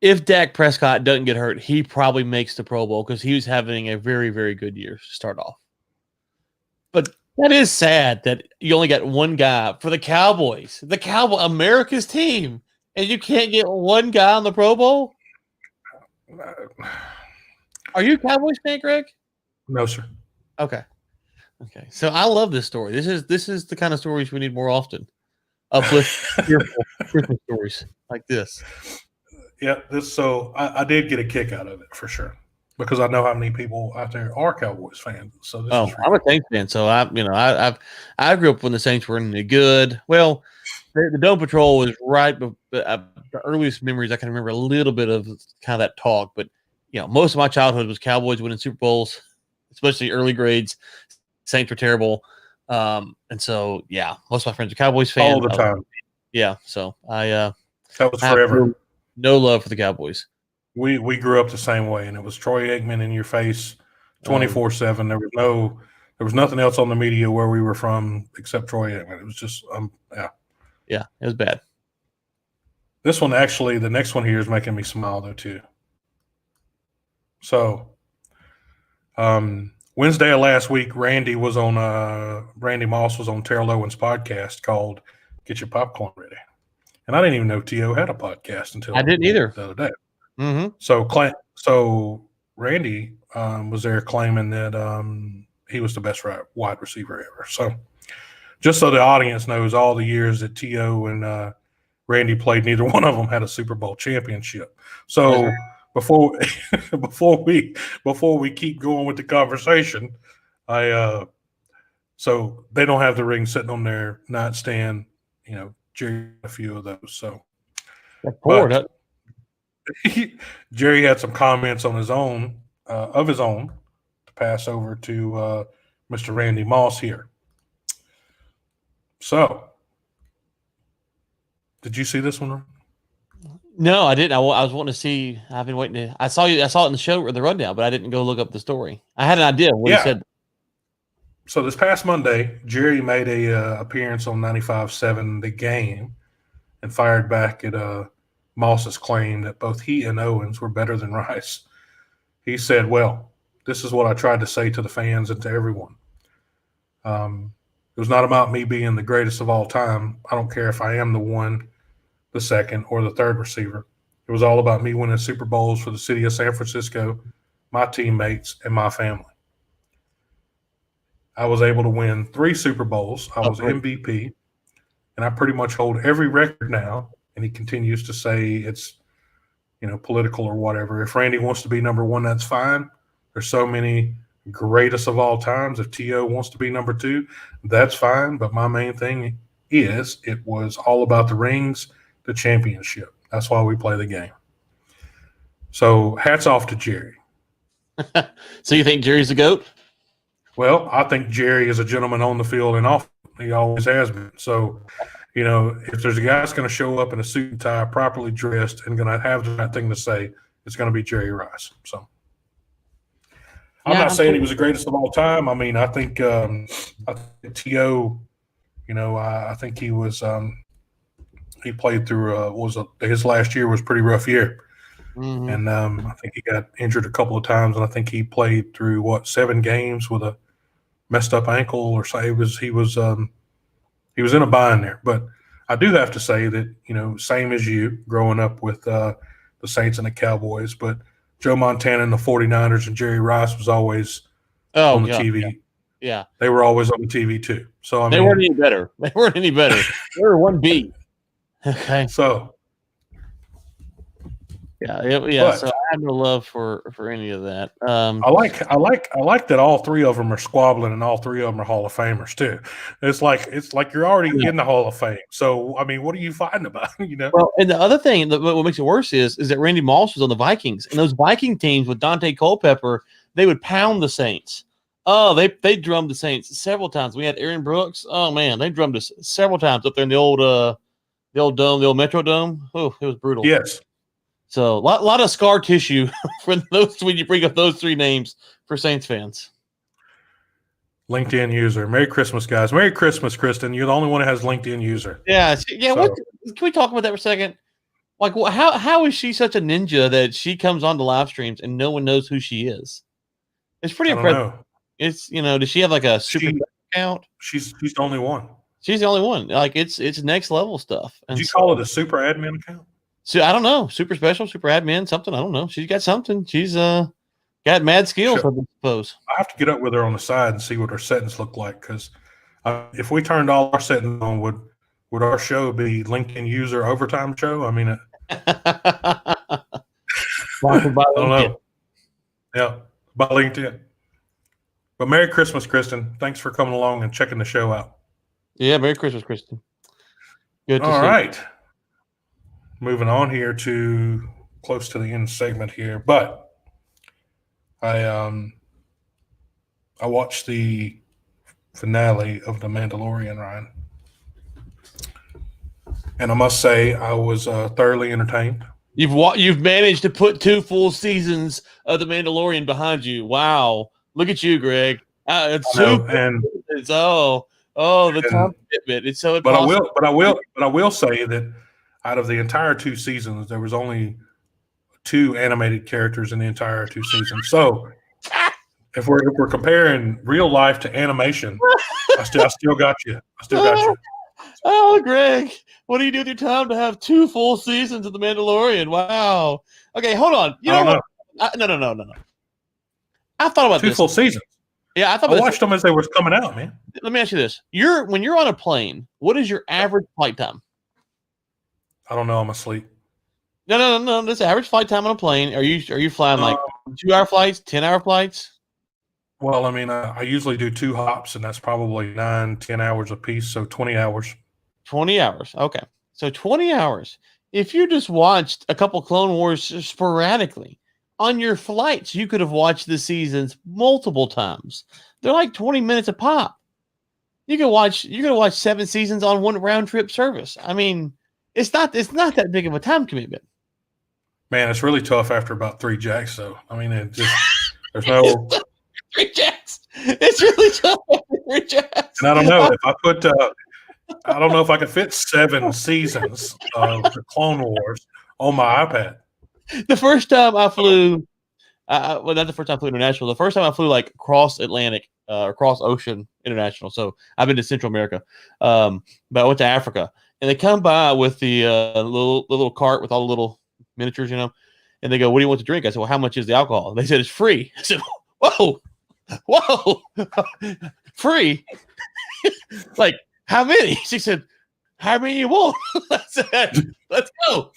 if Dak Prescott doesn't get hurt, he probably makes the Pro Bowl because he was having a very, very good year to start off. But that is sad that you only got one guy for the Cowboys, America's team, and you can't get one guy on the Pro Bowl. Are you a Cowboys fan, Greg? No, sir. Okay. So I love this story. This is the kind of stories we need more often. Uplift, cheerful Christmas stories like this. Yeah, So I did get a kick out of it for sure because I know how many people out there are Cowboys fans. So I'm a Saints fan. So I grew up when the Saints were in the good. Well, the Dome Patrol was right, but the earliest memories I can remember a little bit of kind of that talk. But most of my childhood was Cowboys winning Super Bowls, especially early grades. Saints were terrible. And so, most of my friends are Cowboys fans. All the time. So that was forever. No love for the Cowboys. We grew up the same way, and it was Troy Aikman in your face 24/7. There was nothing else on the media where we were from except Troy Aikman. It was just, Yeah, it was bad. This one, actually, the next one here is making me smile, though, too. So, Wednesday of last week, Randy Moss was on Terrell Owens' podcast called Get Your Popcorn Ready. And I didn't even know T.O. had a podcast until I didn't either the other day. Mm-hmm. So Randy was there claiming that he was the best wide receiver ever. So just so the audience knows, all the years that T.O. and Randy played, neither one of them had a Super Bowl championship. So before we keep going with the conversation, so they don't have the ring sitting on their nightstand. Jerry had a few of those. So Jerry had some comments on his own to pass over to Mr. Randy Moss here. So, did you see this one? No, I didn't. I was wanting to see. I've been waiting to. I saw it in the show or the rundown, but I didn't go look up the story. I had an idea what he said. So this past Monday, Jerry made a appearance on 95.7 The Game and fired back at Moss's claim that both he and Owens were better than Rice. He said, "Well, this is what I tried to say to the fans and to everyone. It was not about me being the greatest of all time. I don't care if I am the one, the second, or the third receiver. It was all about me winning Super Bowls for the city of San Francisco, my teammates, and my family. I was able to win 3 Super Bowls. I was MVP, and I pretty much hold every record now." And he continues to say it's, political or whatever. If Randy wants to be number 1, that's fine. There's so many greatest of all times. If T.O. wants to be number 2, that's fine. But my main thing is it was all about the rings, the championship. That's why we play the game. So hats off to Jerry. So you think Jerry's the GOAT? Well, I think Jerry is a gentleman on the field and off. He always has been. So, if there's a guy that's going to show up in a suit and tie, properly dressed, and going to have the right thing to say, it's going to be Jerry Rice. So, I'm not saying he was the greatest of all time. I mean, I think T.O., I think he was he played through his last year was a pretty rough year. Mm-hmm. And I think he got injured a couple of times, and I think he played through 7 games with a messed up ankle or so. He was in a bind there. But I do have to say that same as you, growing up with the Saints and the Cowboys, but Joe Montana and the 49ers and Jerry Rice was always on the TV. Yeah, they were always on the TV too. So they weren't any better. They weren't any better. They were 1B. Okay, so. Yeah. So I have no love for any of that. I like that all 3 of them are squabbling and all 3 of them are Hall of Famers too. It's like you're already in the Hall of Fame. So I mean, what are you fighting about? Well, and the other thing what makes it worse is that Randy Moss was on the Vikings, and those Viking teams with Dante Culpepper, they would pound the Saints. Oh, they drummed the Saints several times. We had Aaron Brooks. Oh man, they drummed us several times up there in the old dome, the old Metro Dome. Oh, it was brutal. Yes. So a lot of scar tissue for those when you bring up those 3 names for Saints fans. LinkedIn user. Merry Christmas, guys. Merry Christmas, Kristen. You're the only one that has LinkedIn user. Yeah. So, can we talk about that for a second? Like, how is she such a ninja that she comes on to live streams and no one knows who she is? It's pretty impressive. It's does she have like a super account? She's the only one. She's the only one. Like it's next level stuff. Did you call it a super admin account? So I don't know, super special, super admin, something. I don't know. She's got something. She's got mad skills, I suppose. I have to get up with her on the side and see what her settings look like, because if we turned all our settings on, would our show be LinkedIn user overtime show? I mean, I don't know. Yeah, by LinkedIn. But Merry Christmas, Kristen. Thanks for coming along and checking the show out. Yeah, Merry Christmas, Kristen. Good to see you. All right. Moving on here to close to the end segment here, but I watched the finale of The Mandalorian, Ryan, and I must say I was thoroughly entertained. You've managed to put 2 full seasons of The Mandalorian behind you. Wow, look at you, Greg. It's super. And it's the time commitment. It's so impossible. But I will say that out of the entire 2 seasons, there was only 2 animated characters in the entire 2 seasons. So if we're comparing real life to animation, I still got you. Oh, Greg, what do you do with your time to have 2 full seasons of The Mandalorian? Wow. Okay, hold on. You know what? No. I thought about 2 this. 2 full seasons. Yeah, I watched them as they were coming out, man. Let me ask you this: when you're on a plane, what is your average flight time? I don't know. I'm asleep. No. This average flight time on a plane. Are you flying like 2-hour flights, 10-hour flights? Well, I mean, I usually do 2 hops, and that's probably 9-10 hours a piece, so 20 hours. 20 hours. Okay, so 20 hours. If you just watched a couple Clone Wars sporadically on your flights, you could have watched the seasons multiple times. They're like 20 minutes a pop. You're gonna watch 7 seasons on one round trip service. I mean, it's not that big of a time commitment. Man, it's really tough after about 3 jacks, though. I mean, it just there's no 3 jacks. It's really tough after 3 jacks. And I don't know if I put I don't know if I could fit 7 seasons of the Clone Wars on my iPad. The first time I flew, well, not the first time I flew international. The first time I flew like cross Atlantic, across ocean international. So I've been to Central America, but I went to Africa, and they come by with the little cart with all the little miniatures, and they go, "What do you want to drink?" I said, "Well, how much is the alcohol?" They said, "It's free." I said, "Whoa, free? Like how many?" She said, "How many you want?" I said, "Let's go."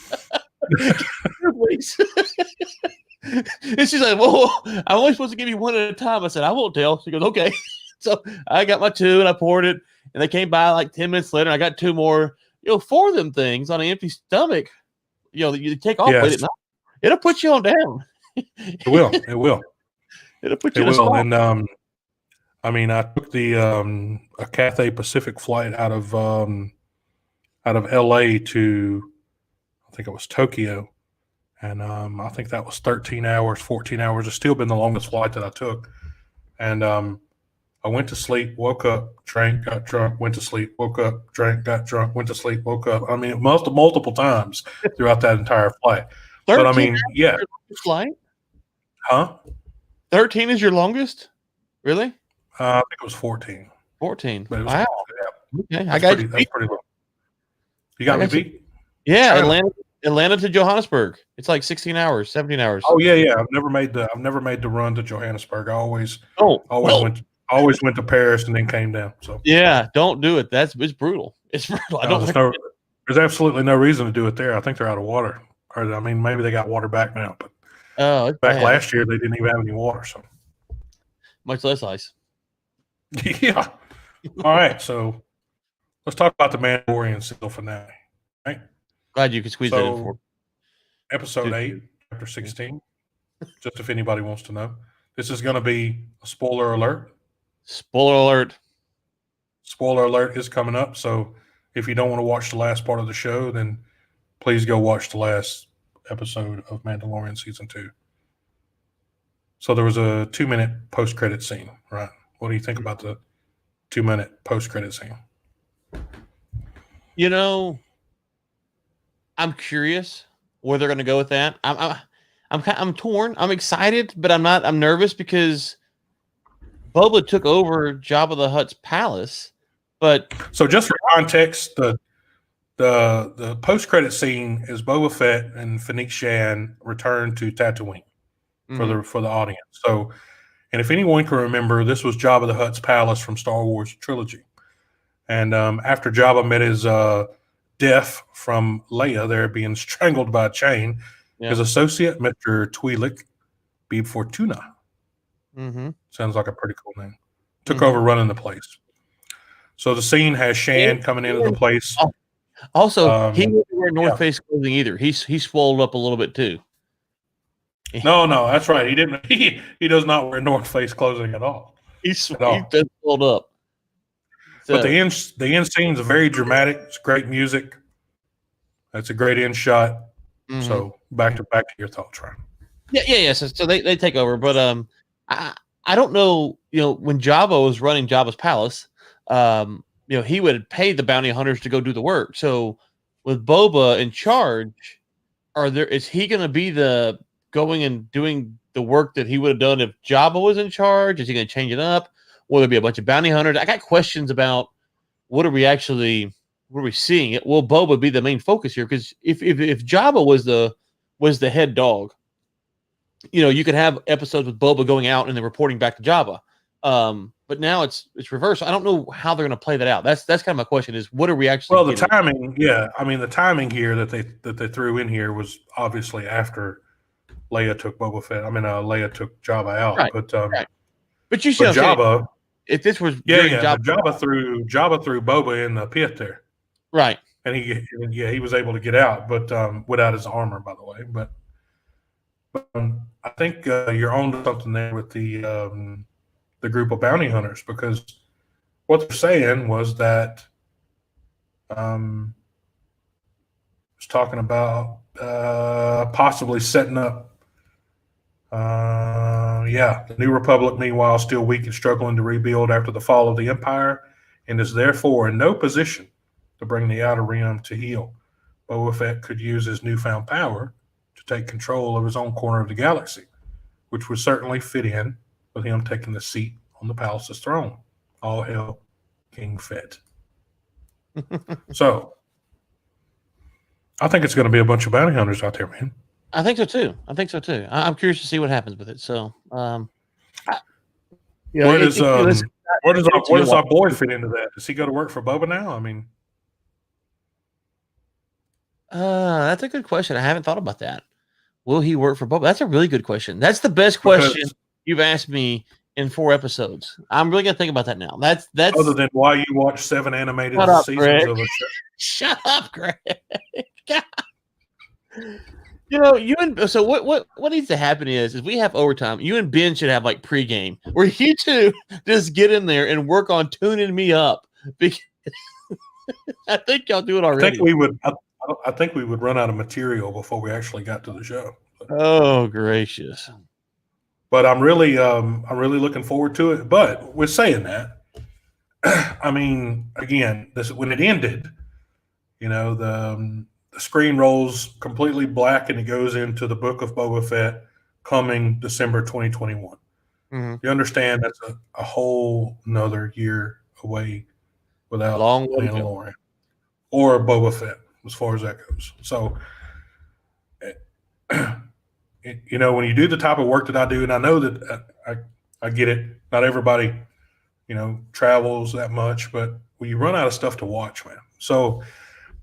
And she's like, "Well, I'm only supposed to give you 1 at a time." I said, "I won't tell." She goes, "Okay." So I got my 2 and I poured it, and they came by like 10 minutes later. And I got 2 more. 4 of them things on an empty stomach. You take off with it. It'll put you on down. It will. It'll put It you in a will. spot. And I mean, I took the a Cathay Pacific flight out of LA to, I think it was Tokyo, and I think that was 13 hours, 14 hours. It's still been the longest flight that I took. And I went to sleep, woke up, drank, got drunk, went to sleep, woke up, drank, got drunk, went to sleep, woke up. I mean, multiple times throughout that entire flight. But I mean, yeah. Flight? Huh? 13 is your longest? Really? I think it was 14. 14. But it was, wow. Yeah. Okay. That's pretty long. You got me beat? Yeah, Atlanta to Johannesburg. It's like 16 hours, 17 hours. Oh yeah. I've never made the run to Johannesburg. I always went to Paris and then came down. So yeah, don't do it. It's brutal. It's brutal. There's absolutely no reason to do it there. I think they're out of water. Or I mean, maybe they got water back now, but back last year they didn't even have any water. So much less ice. Yeah. All right. So let's talk about the Mandalorian season finale. Right. Glad you could squeeze that in for episode 8, chapter 16. Just if anybody wants to know, this is going to be a spoiler alert. Spoiler alert. Spoiler alert is coming up. So if you don't want to watch the last part of the show, then please go watch the last episode of Mandalorian season 2. So there was a 2-minute post-credit scene, right? What do you think about the 2-minute post-credit scene? You know, I'm curious where they're going to go with that. I'm torn. I'm excited, but I'm nervous because Boba took over Jabba the Hutt's palace. But so just for context, the post-credit scene is Boba Fett and Fennec Shand return to Tatooine for the audience. So, and if anyone can remember, this was Jabba the Hutt's palace from Star Wars trilogy. And after Jabba met his death from Leia, there being strangled by a chain, his associate, Mr. Twi'lek B. Fortuna, sounds like a pretty cool name, took over running the place. So the scene has Shand coming into the place. Also, he didn't wear North Face clothing either. He swelled up a little bit too. No, that's right. He didn't. He does not wear North Face clothing at all. He just swelled up. So, but the end scene is very dramatic. It's great music. That's a great end shot. So back to your thoughts, Ryan. Yeah. So they take over, but I don't know. You know, when Jabba was running Jabba's palace, he would pay the bounty hunters to go do the work. So with Boba in charge, is he going to be the going and doing the work that he would have done if Jabba was in charge? Is he going to change it up? Will there be a bunch of bounty hunters? I got questions about what are we seeing? Will Boba be the main focus here? Because if Jabba was the head dog, you could have episodes with Boba going out and then reporting back to Jabba. But now it's reversed. I don't know how they're going to play that out. That's kind of my question: is what are we actually? Well, the timing, yeah. I mean, the timing here that they threw in here was obviously after Leia took Boba Fett. I mean, Leia took Jabba out, right. But you see, Jabba. If this was Jabba threw Boba in the pit there, right? And he was able to get out, but without his armor, by the way. But I think you're on to something there with the group of bounty hunters, because what they're saying was that was talking about possibly setting up. The New Republic, meanwhile, still weak and struggling to rebuild after the fall of the Empire, and is therefore in no position to bring the Outer Rim to heel. Boba Fett could use his newfound power to take control of his own corner of the galaxy, which would certainly fit in with him taking the seat on the palace's throne. All hail King Fett. So, I think it's going to be a bunch of bounty hunters out there, man. I think so too. I'm curious to see what happens with it. So, where does our boy fit into that? Does he go to work for Boba now? I mean, that's a good question. I haven't thought about that. Will he work for Boba? That's a really good question. That's the best question you've asked me in 4 episodes. I'm really gonna think about that now. That's other than why you watch 7 animated seasons of a show. Shut up, Greg. You know, you and so what needs to happen is we have overtime. You and Ben should have like pregame where you two just get in there and work on tuning me up. Because I think y'all do it I already. think we would. I think we would run out of material before we actually got to the show. Oh gracious! But I'm really looking forward to it. But with saying that, I mean, again, this when it ended, you know, the screen rolls completely black and it goes into the Book of Boba Fett coming December 2021. Mm-hmm. You understand that's a whole another year away without Mandalorian or Boba Fett as far as that goes. So, you know, when you do the type of work that I do, and I know that I get it, not everybody, you know, travels that much, but when you run out of stuff to watch, man. So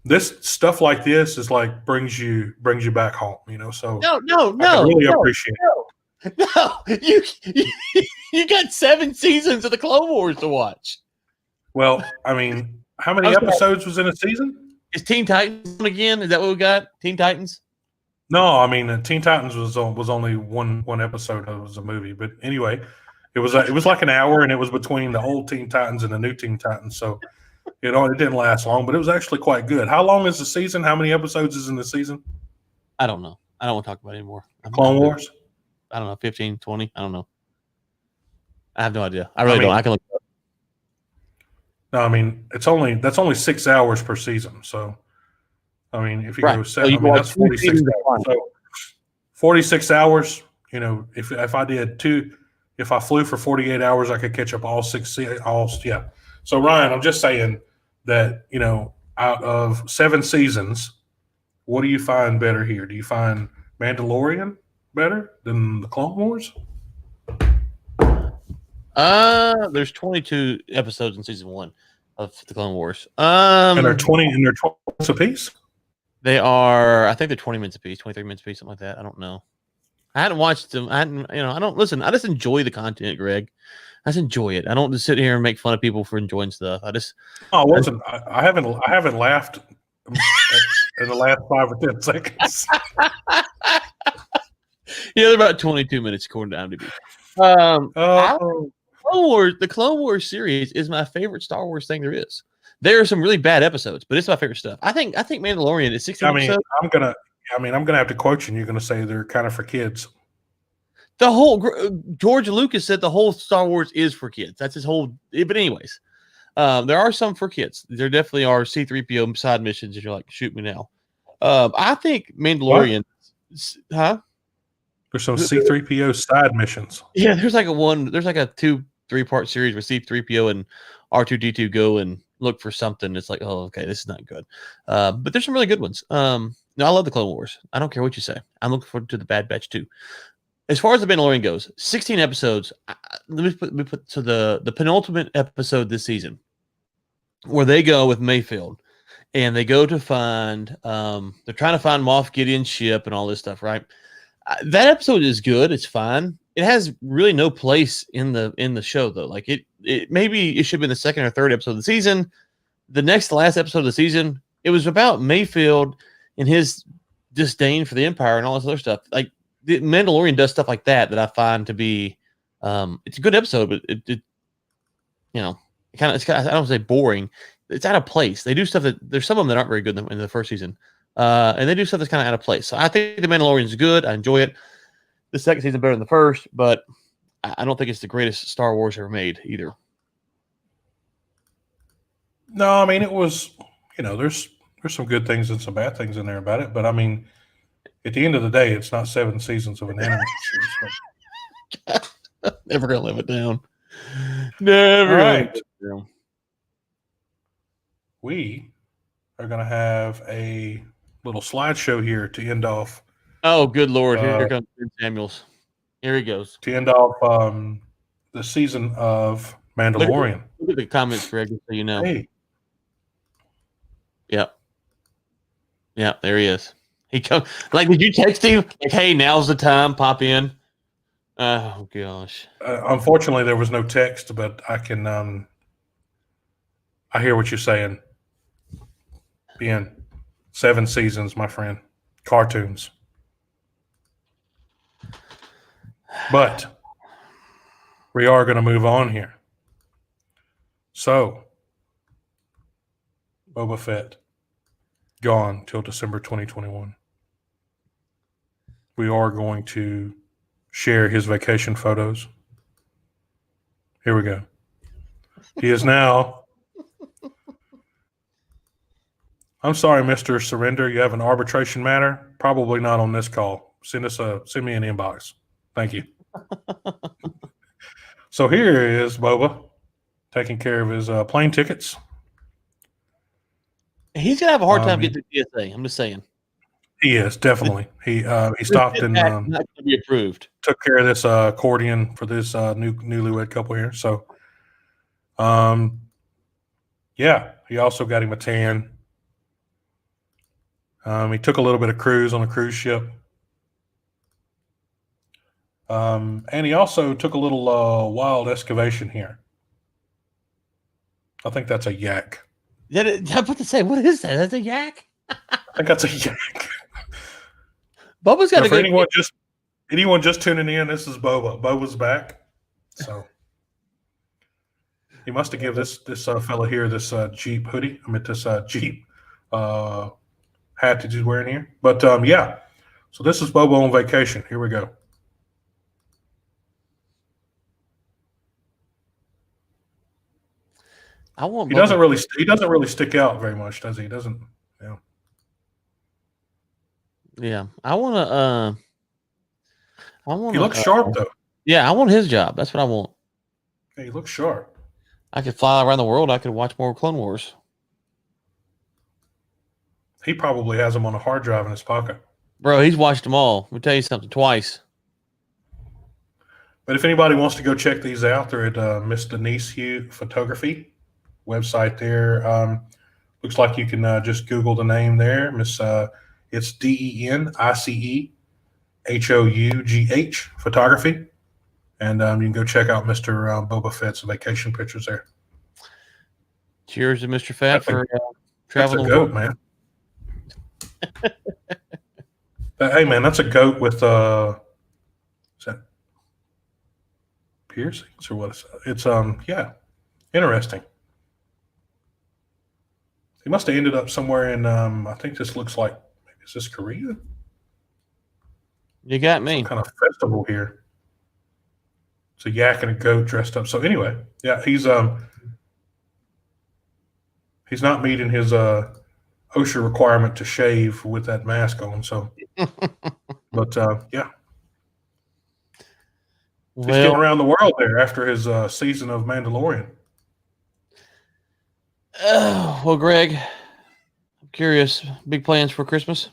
this stuff like this is like brings you back home, you know. So no, I really appreciate it. No, you got 7 seasons of the Clone Wars to watch. Well, I mean, how many episodes was in a season? Is Teen Titans on again? Is that what we got? Teen Titans? No, I mean, Teen Titans was only one episode. It was a movie, but anyway, it was like an hour, and it was between the old Teen Titans and the new Teen Titans. So, you know, it didn't last long, but it was actually quite good. How long is the season? How many episodes is in the season? I don't know. I don't want to talk about it anymore. Clone Wars? I don't know, 15, 20. I don't know. I have no idea. I really don't. I can look it up. No, I mean, that's only 6 hours per season. So, I mean, if you go 7, I mean, that's 46 hours. So 46 hours, you know, if I flew for 48 hours, I could catch up all 6. Yeah. So, Ryan, I'm just saying that, you know, out of 7 seasons, what do you find better here? Do you find Mandalorian better than the Clone Wars? There's 22 episodes in season 1 of the Clone Wars. And they're 20 minutes apiece? They are, I think they're 20 minutes apiece, 23 minutes apiece, something like that. I don't know. I hadn't watched them. I don't listen. I just enjoy the content, Greg. I just enjoy it. I don't just sit here and make fun of people for enjoying stuff. I haven't laughed in the last 5 or 10 seconds. Yeah, they're about 22 minutes according to IMDb. The Clone Wars series is my favorite Star Wars thing there is. There are some really bad episodes, but it's my favorite stuff. I think Mandalorian is 16 episodes. I'm gonna have to quote you. And you're gonna say they're kind of for kids. The whole George Lucas said the whole Star Wars is for kids. That's his whole. But anyways, there are some for kids. There definitely are C-3PO side missions. If you're like, shoot me now. I think Mandalorian. What? Huh? There's some C-3PO side missions. Yeah, there's like a 2-3 part series where C-3PO and R2-D2 go and look for something. It's like, oh, okay, this is not good. But there's some really good ones. No, I love the Clone Wars. I don't care what you say. I'm looking forward to the Bad Batch too. As far as the Mandalorian goes, 16 episodes. Let me put to the penultimate episode this season, where they go with Mayfield, and they go to find. They're trying to find Moff Gideon's ship and all this stuff, right? That episode is good. It's fine. It has really no place in the show though. Like it maybe it should be in the second or third episode of the season. The next to last episode of the season, it was about Mayfield and his disdain for the Empire and all this other stuff. Like the Mandalorian does stuff like that I find to be it's a good episode, but it you know, I don't say boring. It's out of place. They do stuff that there's some of them that aren't very good in the first season. And they do stuff that's kind of out of place. So I think the Mandalorian is good. I enjoy it. The second season better than the first, but I don't think it's the greatest Star Wars ever made either. No, I mean it was. You know, there's some good things and some bad things in there about it, but I mean, at the end of the day, it's not 7 seasons of an animated series. Never gonna live it down. Never. Right. We are gonna have a little slideshow here to end off. Oh, good Lord. Here comes Ben Samuels. Here he goes. To end off the season of Mandalorian. Look at the comments, Greg, so you know. Hey. Yep. Yeah, there he is. He comes. Like, did you text him? Like, hey, now's the time. Pop in. Oh, gosh. Unfortunately, there was no text, but I can. I hear what you're saying. Ben, 7 seasons, my friend. Cartoons. But we are going to move on here. So, Boba Fett, gone till December 2021. We are going to share his vacation photos. Here we go. He is now. I'm sorry, Mr. Surrender. You have an arbitration matter? Probably not on this call. Send me an inbox. Thank you. So here is Boba taking care of his plane tickets. He's gonna have a hard time getting to TSA. I'm just saying. He is definitely. He stopped and not going to be approved. Took care of this accordion for this newlywed couple here. So, yeah, he also got him a tan. He took a little bit of cruise on a cruise ship. And he also took a little wild excavation here. I think that's a yak. I'm about to say, what is that? That's a yak? I think that's a yak. Boba's got to go. Anyone just tuning in, this is Boba. Boba's back. So he must have given this fella here this Jeep hoodie. I mean, this Jeep hat that he's wearing here. But yeah, so this is Boba on vacation. Here we go. He doesn't really stick out very much, does he? He doesn't. Yeah. Yeah, I want to. He looks sharp though. Yeah, I want his job. That's what I want. Yeah, he looks sharp. I could fly around the world. I could watch more Clone Wars. He probably has them on a hard drive in his pocket. Bro, he's watched them all. Let me tell you something. Twice. But if anybody wants to go check these out, they're at Miss Denise Hugh Photography website there. Looks like you can just Google the name there. Miss, it's DENICEHOUGH Photography. And you can go check out Mr. Boba Fett's vacation pictures there. Cheers to Mr. Fett for traveling. That's a goat, man. Hey, man, that's a goat with is that piercings or what is that? It's yeah, interesting. He must have ended up somewhere in I think this looks like maybe is this Korea? You got me. Some kind of festival here. It's a yak and a goat dressed up. So anyway, yeah, he's not meeting his OSHA requirement to shave with that mask on. So, but yeah, he's getting around the world there after his season of Mandalorian. Well, Greg, I'm curious. Big plans for Christmas?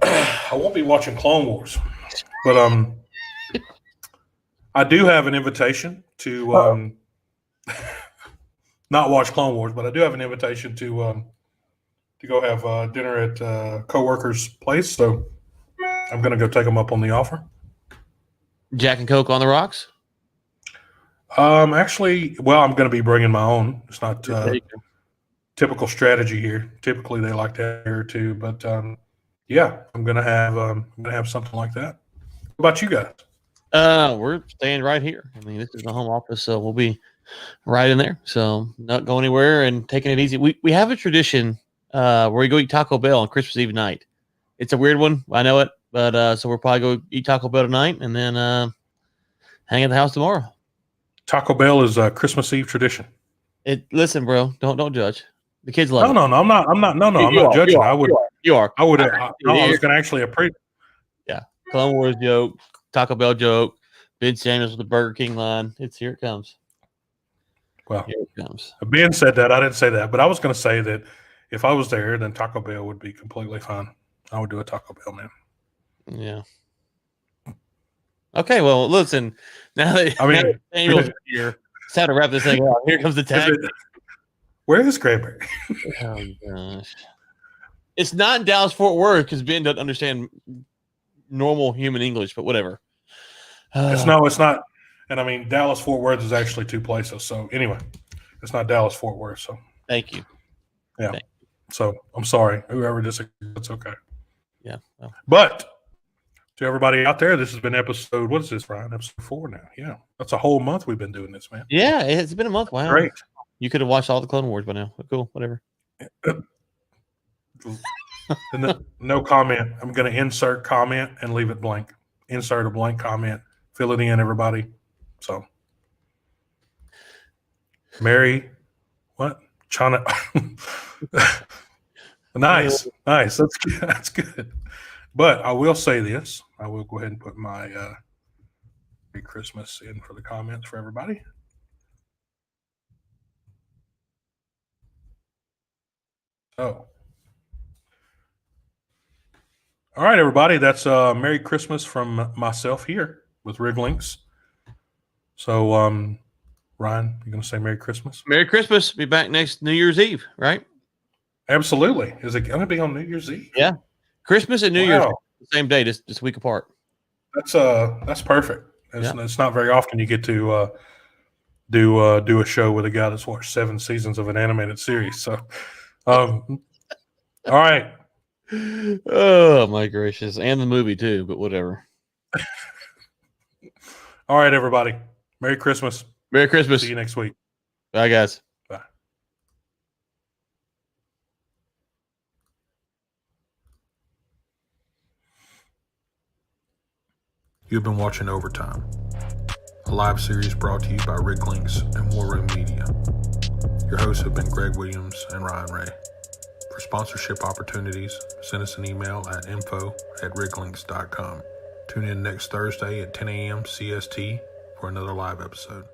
I won't be watching Clone Wars, but I do have an invitation to not watch Clone Wars, but I do have an invitation to go have dinner at a coworker's place. So I'm going to go take them up on the offer. Jack and Coke on the rocks? Actually, well, I'm going to be bringing my own. It's not typical strategy here. Typically, they like that here too, but yeah, I'm going to have something like that. What about you guys? We're staying right here. I mean, this is the home office, so we'll be right in there. So not going anywhere and taking it easy. We have a tradition where we go eat Taco Bell on Christmas Eve night. It's a weird one, I know it, but so we'll probably go eat Taco Bell tonight and then hang at the house tomorrow. Taco Bell is a Christmas Eve tradition. Listen, bro, don't judge. The kids love it. No, I'm not judging. I was going to actually appreciate. Yeah, Clone Wars joke, Taco Bell joke, Ben Samuels with the Burger King line. Here it comes. Well, here it comes. Ben said that. I didn't say that, but I was going to say that if I was there, then Taco Bell would be completely fine. I would do a Taco Bell, man. Yeah. Okay, well, listen. Now that Samuel's here, it's time to wrap this thing up. Here comes the tag. Where is Grayberry? Oh gosh, it's not in Dallas-Fort Worth because Ben doesn't understand normal human English, but whatever. It's not. And I mean, Dallas-Fort Worth is actually two places. So anyway, it's not Dallas-Fort Worth. So thank you. Yeah. Thank you. So I'm sorry, whoever disagrees, it's okay. Yeah. Well. But To everybody out there, this has been episode, what is this, Ryan? Episode 4 now. Yeah. That's a whole month we've been doing this, man. Yeah, it's been a month. Wow. Great. You could have watched all the Clone Wars by now. But cool, whatever. No comment. I'm going to insert comment and leave it blank. Insert a blank comment. Fill it in, everybody. So, Mary, what? China. Nice. That's good. That's good. But I will say this. I will go ahead and put my Merry Christmas in for the comments for everybody. So, all right, everybody. That's Merry Christmas from myself here with Rig Links. So, Ryan, you're going to say Merry Christmas? Merry Christmas. Be back next New Year's Eve, right? Absolutely. Is it going to be on New Year's Eve? Yeah. Christmas and New Year's the same day, just a week apart. That's perfect. It's not very often you get to do a show with a guy that's watched 7 seasons of an animated series. So, all right. Oh my gracious, and the movie too. But whatever. All right, everybody. Merry Christmas. Merry Christmas. See you next week. Bye, guys. Bye. You've been watching Overtime, a live series brought to you by Rig Links and War Room Media. Your hosts have been Greg Williams and Ryan Ray. For sponsorship opportunities, send us an email at info@riglinks.com. Tune in next Thursday at 10 a.m. CST for another live episode.